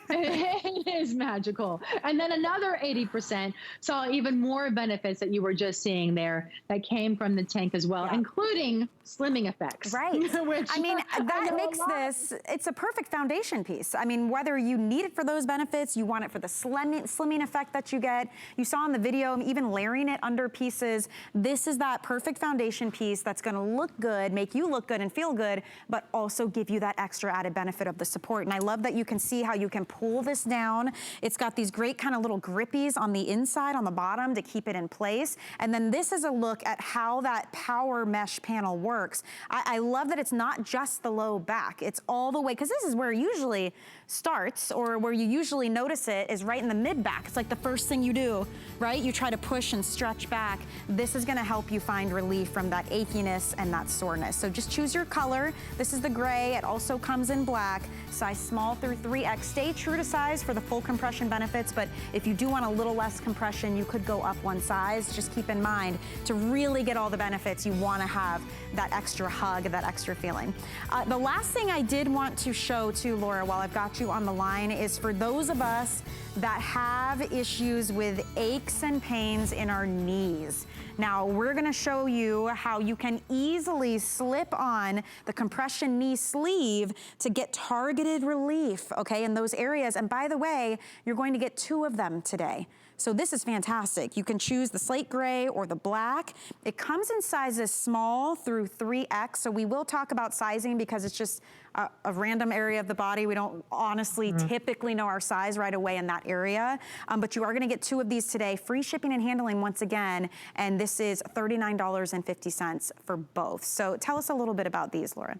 It is magical. And then another 80% saw even more benefits that you were just seeing there that came from the tank as well, including slimming effects. Right. Which I mean, that makes this, it's a perfect foundation piece. I mean, whether you need it for those benefits, you want it for the slimming effect that you get. You saw in the video, even layering it under pieces. This is that perfect foundation piece that's gonna look good, make you look good and feel good, but also give you that extra added benefit of the support. And I love that you can see how you can pull this down. It's got these great kind of little grippies on the inside, on the bottom to keep it in place. And then this is a look at how that power mesh panel works. I love that it's not just the low back, it's all the way, because this is where it usually starts, or where you usually notice it is right in the mid back. It's like the first thing you do, right? You try to push and stretch back. This is gonna help you find relief from that achiness and that soreness. So just choose your color. This is the gray. It also comes in black, size small through 3X. Stay true to size for the full compression benefits, but if you do want a little less compression, you could go up one size. Just keep in mind, to really get all the benefits, you wanna have that extra hug, that extra feeling. The last thing I did want to show too, Laura, while I've got you on the line, is for those of us that have issues with aches and pains in our knees. Now, we're gonna show you how you can easily slip on the compression knee sleeve to get targeted relief, okay, in those areas. And by the way, you're going to get 2 of them today. So this is fantastic. You can choose the slate gray or the black. It comes in sizes small through 3X. So we will talk about sizing because it's just a random area of the body. We don't honestly typically know our size right away in that area. But you are gonna get 2 of these today. Free shipping and handling once again. And this is $39.50 for both. So tell us a little bit about these, Laura.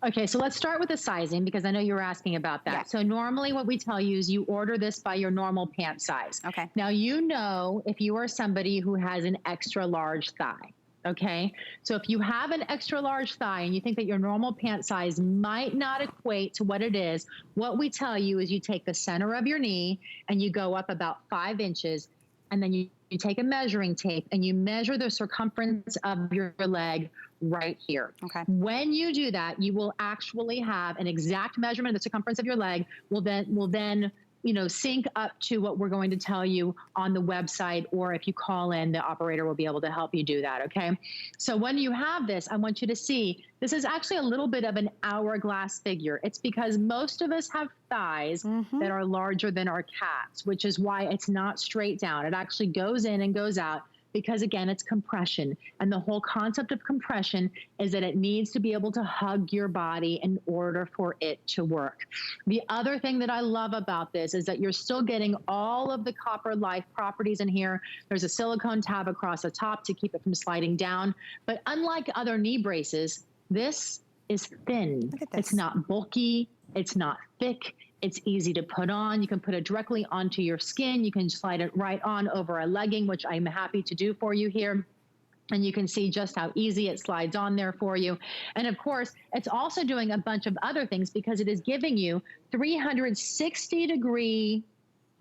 Okay, so let's start with the sizing because I know you were asking about that. Yeah. So normally what we tell you is you order this by your normal pant size. Okay. Now, you know, if you are somebody who has an extra large thigh, okay? So if you have an extra large thigh and you think that your normal pant size might not equate to what it is, what we tell you is you take the center of your knee and you go up about 5 inches, and then you take a measuring tape and you measure the circumference of your leg right here. Okay. When you do that, you will actually have an exact measurement of the circumference of your leg will then you know, sync up to what we're going to tell you on the website, or if you call in, the operator will be able to help you do that, okay? So when you have this, I want you to see, this is actually a little bit of an hourglass figure. It's because most of us have thighs that are larger than our calves, which is why it's not straight down. It actually goes in and goes out, because again, it's compression. And the whole concept of compression is that it needs to be able to hug your body in order for it to work. The other thing that I love about this is that you're still getting all of the Copper Life properties in here. There's a silicone tab across the top to keep it from sliding down. But unlike other knee braces, this is thin. Look at this. It's not bulky, it's not thick. It's easy to put on. You can put it directly onto your skin. You can slide it right on over a legging, which I'm happy to do for you here. And you can see just how easy it slides on there for you. And of course, it's also doing a bunch of other things because it is giving you 360-degree,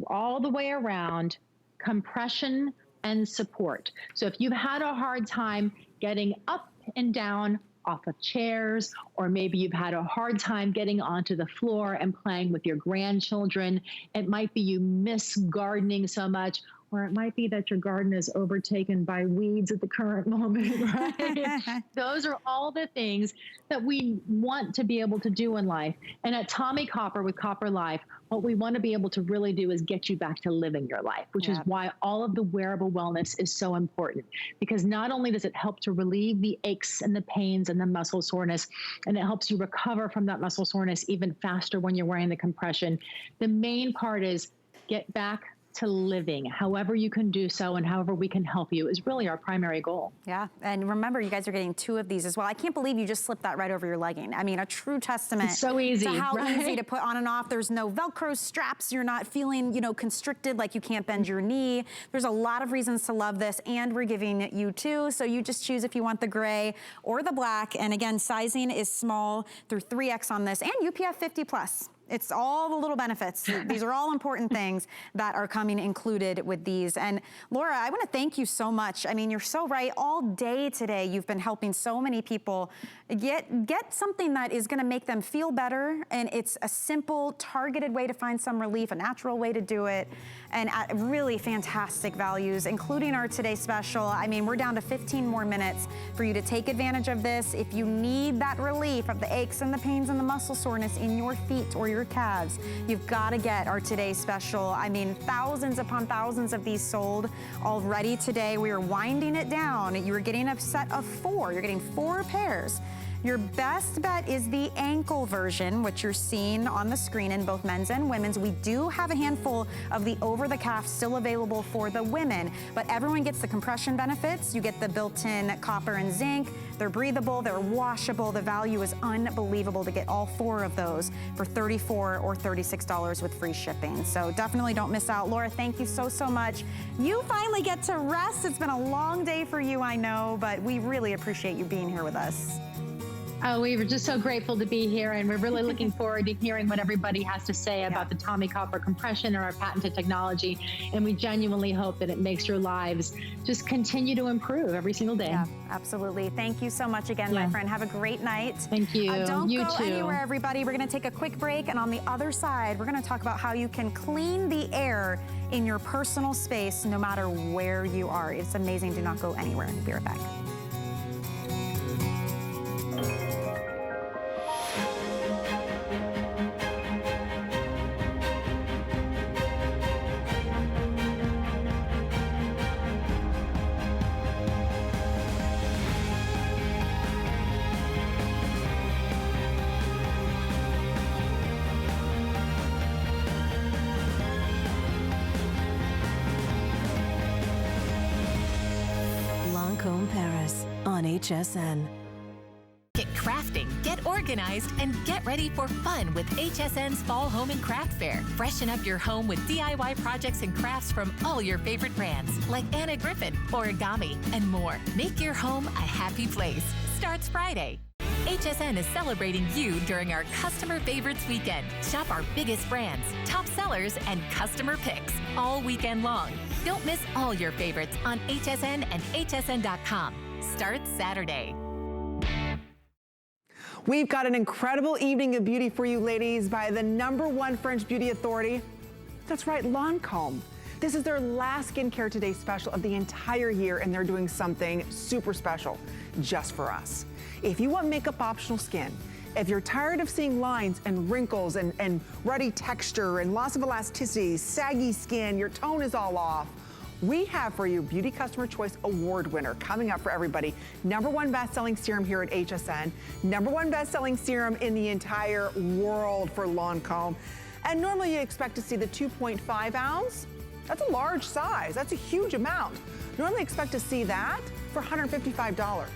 all the way around, compression and support. So if you've had a hard time getting up and down off of chairs, or maybe you've had a hard time getting onto the floor and playing with your grandchildren. It might be you miss gardening so much, or it might be that your garden is overtaken by weeds at the current moment, right? Those are all the things that we want to be able to do in life. And at Tommy Copper with Copper Life, what we want to be able to really do is get you back to living your life, which is why all of the wearable wellness is so important. Because not only does it help to relieve the aches and the pains and the muscle soreness, and it helps you recover from that muscle soreness even faster when you're wearing the compression, the main part is get back to living, however you can do so and however we can help you is really our primary goal. Yeah, and remember, you guys are getting 2 of these as well. I can't believe you just slipped that right over your legging. I mean, a true testament so easy, to how right? easy to put on and off. There's no Velcro straps. You're not feeling, you know, constricted, like you can't bend your knee. There's a lot of reasons to love this, and we're giving you 2. So you just choose if you want the gray or the black. And again, sizing is small through 3X on this, and UPF 50+. It's all the little benefits. These are all important things that are coming included with these. And Laura, I want to thank you so much. I mean, you're so right. All day today, you've been helping so many people get something that is going to make them feel better. And it's a simple, targeted way to find some relief, a natural way to do it, and at really fantastic values, including our Today Special. I mean, we're down to 15 more minutes for you to take advantage of this. If you need that relief of the aches and the pains and the muscle soreness in your feet or your calves, you've got to get our Today Special. I mean, thousands upon thousands of these sold already today. We are winding it down. You're getting a set of 4. You're getting 4 pairs. Your best bet is the ankle version, which you're seeing on the screen in both men's and women's. We do have a handful of the over-the-calf still available for the women, but everyone gets the compression benefits. You get the built-in copper and zinc. They're breathable, they're washable. The value is unbelievable to get all 4 of those for $34 or $36 with free shipping. So definitely don't miss out. Laura, thank you so, so much. You finally get to rest. It's been a long day for you, I know, but we really appreciate you being here with us. Oh, we were just so grateful to be here, and we're really looking forward to hearing what everybody has to say about the Tommy Copper compression and our patented technology. And we genuinely hope that it makes your lives just continue to improve every single day. Yeah, absolutely. Thank you so much again, my friend. Have a great night. Thank you. Don't you go too. anywhere, everybody. We're going to take a quick break, and on the other side, we're going to talk about how you can clean the air in your personal space no matter where you are. It's amazing. Do not go anywhere. We'll be right back. Lancome Paris on HSN. Get crafting, get organized, and get ready for fun with HSN's Fall Home and Craft Fair. Freshen up your home with DIY projects and crafts from all your favorite brands, like Anna Griffin, Origami, and more. Make your home a happy place. Starts Friday. HSN is celebrating you during our Customer Favorites Weekend. Shop our biggest brands, top sellers, and customer picks all weekend long. Don't miss all your favorites on HSN and hsn.com. Starts Saturday. We've got an incredible evening of beauty for you ladies by the #1 French beauty authority. That's right, Lancome. This is their last Skincare Today special of the entire year, and they're doing something super special just for us. If you want makeup optional skin, if you're tired of seeing lines and wrinkles and ruddy texture and loss of elasticity, saggy skin, your tone is all off, we have for you Beauty Customer Choice Award winner coming up for everybody. #1 best-selling serum here at HSN. #1 best-selling serum in the entire world for Lancome. And normally you expect to see the 2.5 ounce. That's a large size. That's a huge amount. Normally expect to see that for $155.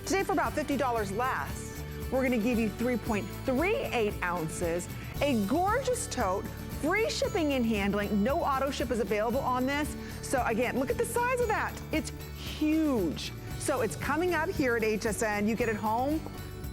Today for about $50 less, we're gonna give you 3.38 ounces, a gorgeous tote, free shipping and handling. No auto ship is available on this. So again, look at the size of that. It's huge. So it's coming up here at HSN. You get it home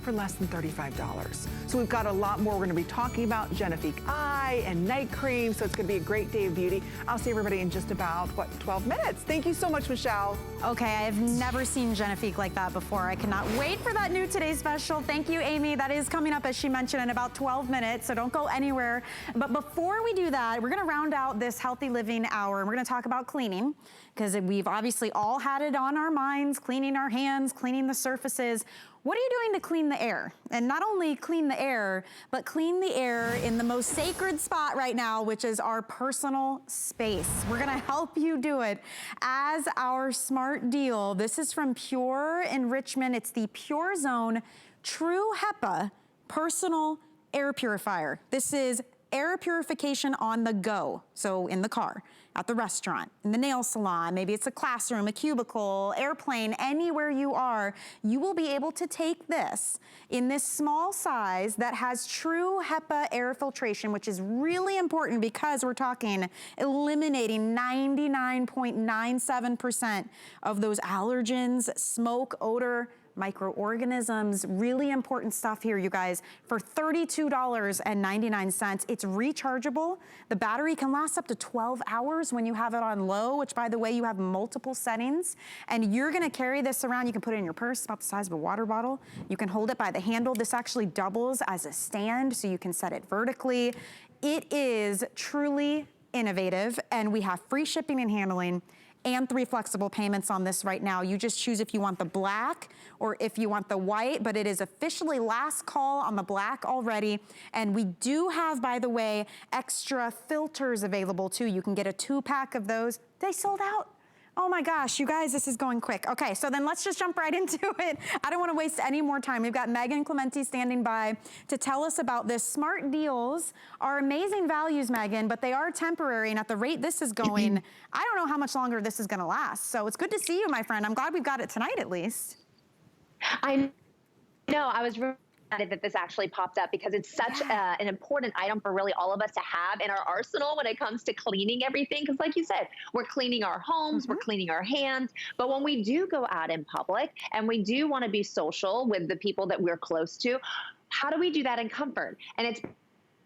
for less than $35. So we've got a lot more. We're gonna be talking about Genifique eye and night cream. So it's gonna be a great day of beauty. I'll see everybody in just about, 12 minutes. Thank you so much, Michelle. Okay, I have never seen Genifique like that before. I cannot wait for that new Today Special. Thank you, Amy. That is coming up, as she mentioned, in about 12 minutes, so don't go anywhere. But before we do that, we're gonna round out this healthy living hour, and we're gonna talk about cleaning, because we've obviously all had it on our minds, cleaning our hands, cleaning the surfaces. What are you doing to clean the air? And not only clean the air, but clean the air in the most sacred spot right now, which is our personal space. We're gonna help you do it as our smart deal. This is from Pure Enrichment. It's the Pure Zone True HEPA Personal Air Purifier. This is air purification on the go, so in the car. at the restaurant, in the nail salon, maybe it's a classroom, a cubicle, airplane, anywhere you are, you will be able to take this in this small size that has true HEPA air filtration, which is really important because we're talking eliminating 99.97% of those allergens, smoke, odor, microorganisms, really important stuff here, you guys. For $32.99, it's rechargeable. The battery can last up to 12 hours when you have it on low, which, by the way, you have multiple settings. And you're gonna carry this around. You can put it in your purse, about the size of a water bottle. You can hold it by the handle. This actually doubles as a stand, so you can set it vertically. It is truly innovative, and we have free shipping and handling and 3 flexible payments on this right now. You just choose if you want the black or if you want the white, but it is officially last call on the black already. And we do have, by the way, extra filters available too. You can get a 2-pack of those. They sold out. Oh my gosh, you guys, this is going quick. Okay, so then let's just jump right into it. I don't want to waste any more time. We've got Megan Clementi standing by to tell us about this. Smart deals are amazing values, Megan, but they are temporary, and at the rate this is going, I don't know how much longer this is going to last. So it's good to see you, my friend. I'm glad we've got it tonight at least. I know, I was really excited that this actually popped up because it's such an important item for really all of us to have in our arsenal when it comes to cleaning everything. Because like you said, we're cleaning our homes, we're cleaning our hands. But when we do go out in public and we do want to be social with the people that we're close to, how do we do that in comfort? And it's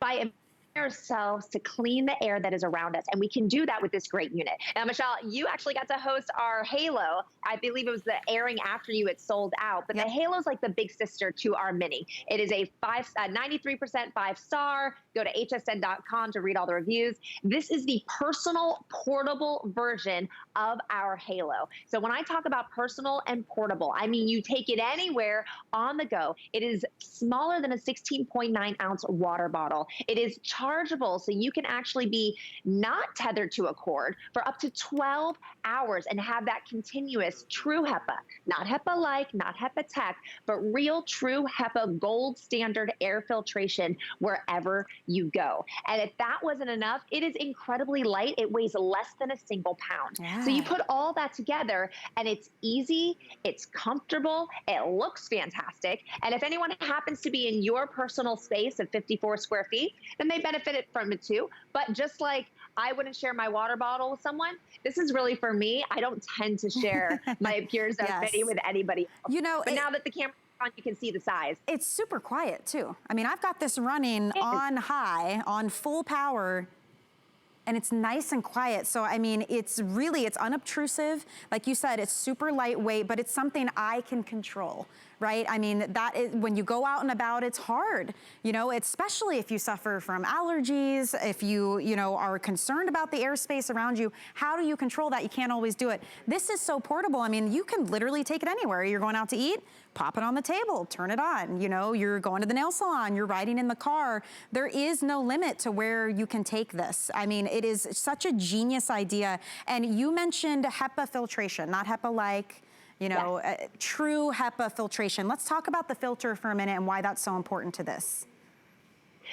by ourselves to clean the air that is around us. And we can do that with this great unit. Now, Michelle, you actually got to host our Halo. I believe it was the airing after you had sold out, but the Halo is like the big sister to our Mini. It is a 93% 5-star. Go to hsn.com to read all the reviews. This is the personal portable version of our Halo. So when I talk about personal and portable, I mean you take it anywhere on the go. It is smaller than a 16.9 ounce water bottle. It is chargeable, so you can actually be not tethered to a cord for up to 12 hours and have that continuous true HEPA, not HEPA-like, not HEPA-Tech, but real true HEPA gold standard air filtration wherever you go. And if that wasn't enough, it is incredibly light. It weighs less than a single pound. So you put all that together and it's easy, it's comfortable, it looks fantastic. And if anyone happens to be in your personal space of 54 square feet, then they benefit from it too. But just like I wouldn't share my water bottle with someone, this is really for me. I don't tend to share my Pure Zone Mini with anybody else. You know, but now that the camera's on, you can see the size. It's super quiet too. I mean, I've got this running on high, on full power, and it's nice and quiet. So, I mean, it's unobtrusive. Like you said, it's super lightweight, but it's something I can control, right? I mean, that is, when you go out and about, it's hard, you know, especially if you suffer from allergies, if you know, are concerned about the airspace around you. How do you control that? You can't always do it. This is so portable. I mean, you can literally take it anywhere. You're going out to eat, pop it on the table, turn it on. You know, you're going to the nail salon, you're riding in the car. There is no limit to where you can take this. I mean, it is such a genius idea. And you mentioned HEPA filtration, not HEPA-like, you know, true HEPA filtration. Let's talk about the filter for a minute and why that's so important to this.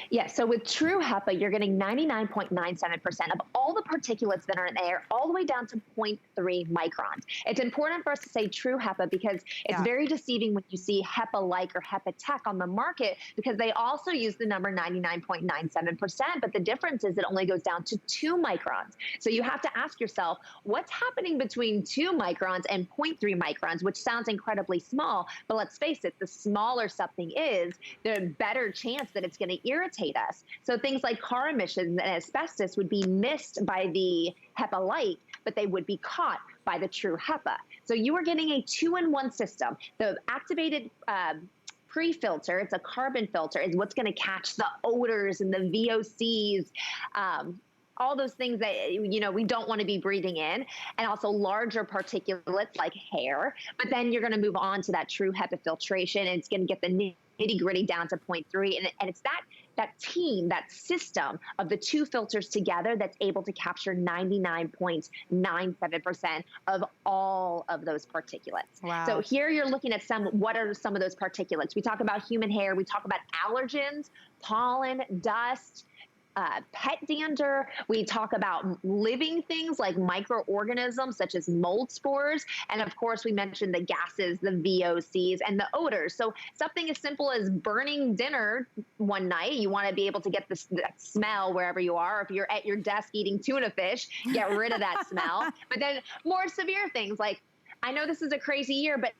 Yeah, so with true HEPA, you're getting 99.97% of all the particulates that are in the air, all the way down to 0.3 microns. It's important for us to say true HEPA because it's very deceiving when you see HEPA-like or HEPA-Tech on the market, because they also use the number 99.97%, but the difference is it only goes down to 2 microns. So you have to ask yourself, what's happening between 2 microns and 0.3 microns, which sounds incredibly small, but let's face it, the smaller something is, the better chance that it's going to irritate us. So things like car emissions and asbestos would be missed by the HEPA light, but they would be caught by the true HEPA. So you are getting a 2-in-1 system. The activated pre-filter, it's a carbon filter, is what's going to catch the odors and the VOCs, all those things that, you know, we don't want to be breathing in, and also larger particulates like hair. But then you're going to move on to that true HEPA filtration, and it's going to get the nitty-gritty down to 0.3, and it's that team, that system of the 2 filters together that's able to capture 99.97% of all of those particulates. Wow. So here you're looking at what are some of those particulates? We talk about human hair, we talk about allergens, pollen, dust, pet dander. We talk about living things like microorganisms such as mold spores. And of course, we mentioned the gases, the VOCs, and the odors. So something as simple as burning dinner one night, you want to be able to get that smell wherever you are. If you're at your desk eating tuna fish, get rid of that smell. But then more severe things like, I know this is a crazy year, but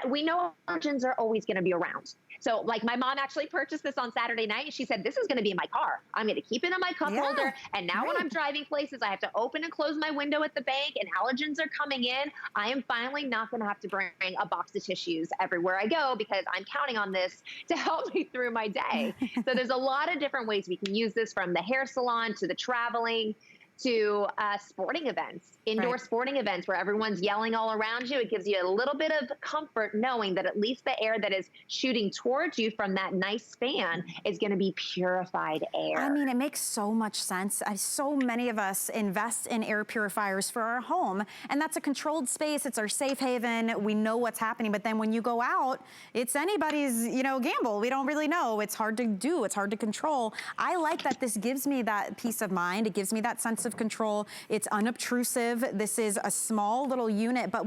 we know allergens are always going to be around. So like my mom actually purchased this on Saturday night and she said, this is going to be in my car. I'm going to keep it in my cup holder. And now when I'm driving places, I have to open and close my window at the bank and allergens are coming in. I am finally not going to have to bring a box of tissues everywhere I go because I'm counting on this to help me through my day. So there's a lot of different ways we can use this, from the hair salon to the traveling to sporting events, indoor sporting events where everyone's yelling all around you. It gives you a little bit of comfort knowing that at least the air that is shooting towards you from that nice fan is going to be purified air. I mean, it makes so much sense. So many of us invest in air purifiers for our home, and that's a controlled space. It's our safe haven. We know what's happening, but then when you go out, it's anybody's, gamble. We don't really know. It's hard to do. It's hard to control. I like that this gives me that peace of mind. It gives me that sense of control. It's unobtrusive. This is a small little unit, but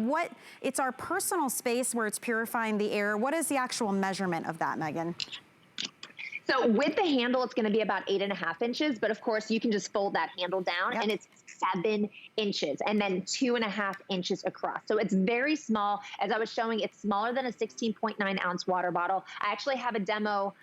it's our personal space where it's purifying the air. What is the actual measurement of that, Megan? So with the handle, it's going to be about 8.5 inches, but of course you can just fold that handle down and it's 7 inches and then 2.5 inches across. So it's very small. As I was showing, it's smaller than a 16.9 ounce water bottle. I actually have a demo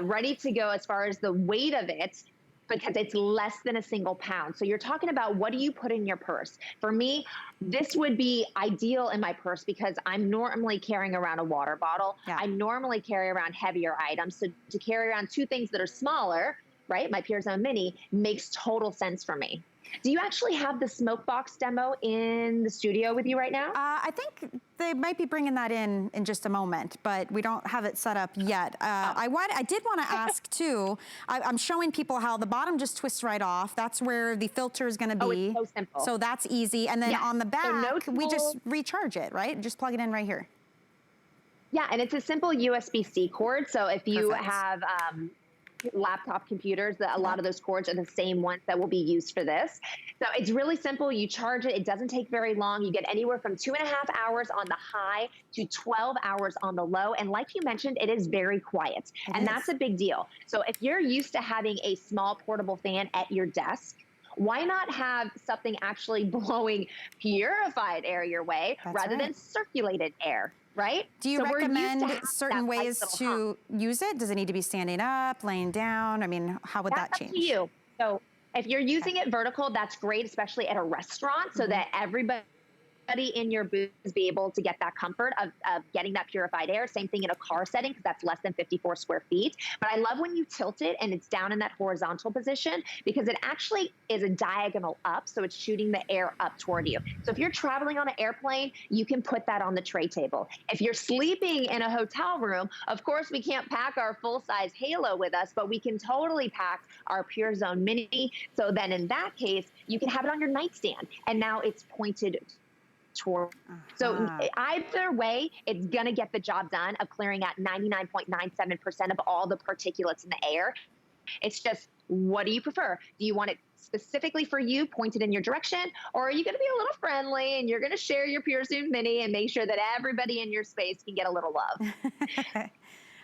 ready to go as far as the weight of it, because it's less than a single pound. So you're talking about, what do you put in your purse? For me, this would be ideal in my purse because I'm normally carrying around a water bottle. I normally carry around heavier items. So to carry around two things that are smaller, right, my Hsn Mini, makes total sense for me. Do you actually have the smoke box demo in the studio with you right now? I think they might be bringing that in just a moment, but we don't have it set up yet. I did want to ask too, I'm showing people how the bottom just twists right off. That's where the filter is going to be. It's so simple. So that's easy. And then on the back, we just recharge it, right? Just plug it in right here. Yeah, and it's a simple USB-C cord. So if you have laptop computers, a lot of those cords are the same ones that will be used for this. So it's really simple. You charge it. It doesn't take very long. You get anywhere from 2.5 hours on the high to 12 hours on the low. And like you mentioned, it is very quiet. And that's a big deal. So if you're used to having a small portable fan at your desk, why not have something actually blowing purified air your way rather than circulated air? Right? Do you recommend certain ways to use it? Does it need to be standing up, laying down? I mean, how would that change? That's up to you. So if you're using it vertical, that's great, especially at a restaurant, so that everybody in your booth be able to get that comfort of getting that purified air. Same thing in a car setting, because that's less than 54 square feet. But I love when you tilt it and it's down in that horizontal position, because it actually is a diagonal up. So it's shooting the air up toward you. So if you're traveling on an airplane, you can put that on the tray table. If you're sleeping in a hotel room, of course, we can't pack our full-size Halo with us, but we can totally pack our Hsn Mini. So then in that case, you can have it on your nightstand. And now it's pointed toward. So either way, it's going to get the job done of clearing out 99.97% of all the particulates in the air. It's just, what do you prefer? Do you want it specifically for you, pointed in your direction, or are you going to be a little friendly and you're going to share your Hsn Mini and make sure that everybody in your space can get a little love?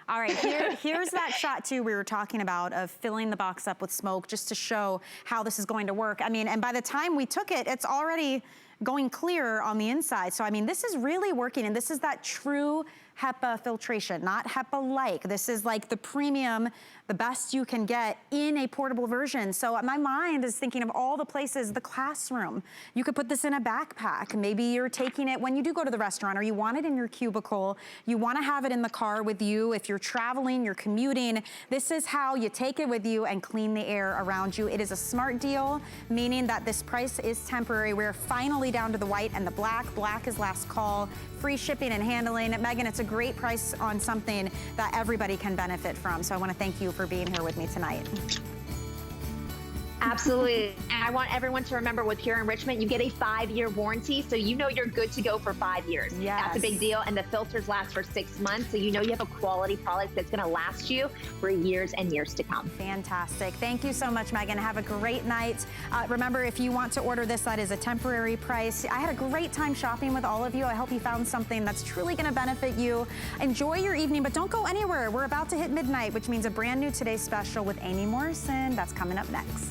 All right, here's that shot too we were talking about of filling the box up with smoke, just to show how this is going to work. I mean, and by the time we took it, it's already going clear on the inside. So I mean, this is really working, and this is that true HEPA filtration, not HEPA-like. This is like the premium, the best you can get in a portable version. So my mind is thinking of all the places, the classroom. You could put this in a backpack. Maybe you're taking it when you do go to the restaurant, or you want it in your cubicle. You want to have it in the car with you. If you're traveling, you're commuting, this is how you take it with you and clean the air around you. It is a smart deal, meaning that this price is temporary. We're finally down to the white and the black. Black is last call. Free shipping and handling. Megan, it's a great price on something that everybody can benefit from. So I want to thank you for being here with me tonight. Absolutely. And I want everyone to remember with Pure Enrichment, you get a 5-year warranty. So you know you're good to go for 5 years. Yes. That's a big deal. And the filters last for 6 months. So you know you have a quality product that's going to last you for years and years to come. Fantastic. Thank you so much, Megan. Have a great night. Remember, if you want to order this, that is a temporary price. I had a great time shopping with all of you. I hope you found something that's truly going to benefit you. Enjoy your evening, but don't go anywhere. We're about to hit midnight, which means a brand new Today Special with Amy Morrison. That's coming up next.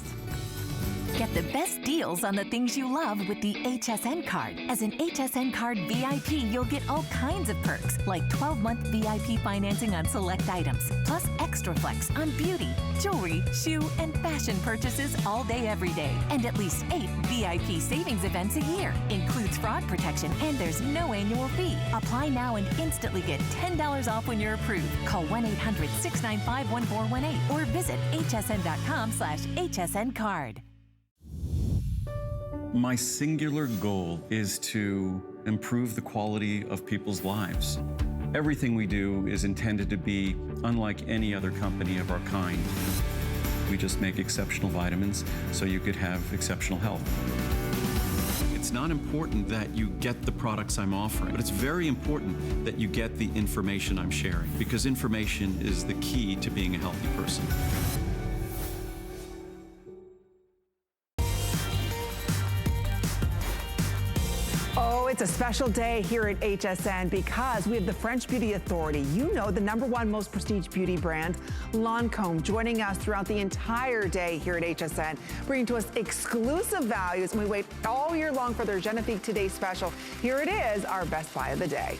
Get the best deals on the things you love with the Hsn Card. As an Hsn Card VIP, you'll get all kinds of perks, like 12-month VIP financing on select items, plus extra flex on beauty, jewelry, shoe, and fashion purchases all day, every day. And at least 8 VIP savings events a year. Includes fraud protection, and there's no annual fee. Apply now and instantly get $10 off when you're approved. Call 1-800-695-1418 or visit hsn.com/HSN Card. My singular goal is to improve the quality of people's lives. Everything we do is intended to be unlike any other company of our kind. We just make exceptional vitamins so you could have exceptional health. It's not important that you get the products I'm offering, but it's very important that you get the information I'm sharing, because information is the key to being a healthy person. It's a special day here at HSN because we have the French Beauty Authority. You know, the #1 most prestige beauty brand, Lancome, joining us throughout the entire day here at HSN, bringing to us exclusive values. And we wait all year long for their Genifique Today Special. Here it is, our best buy of the day.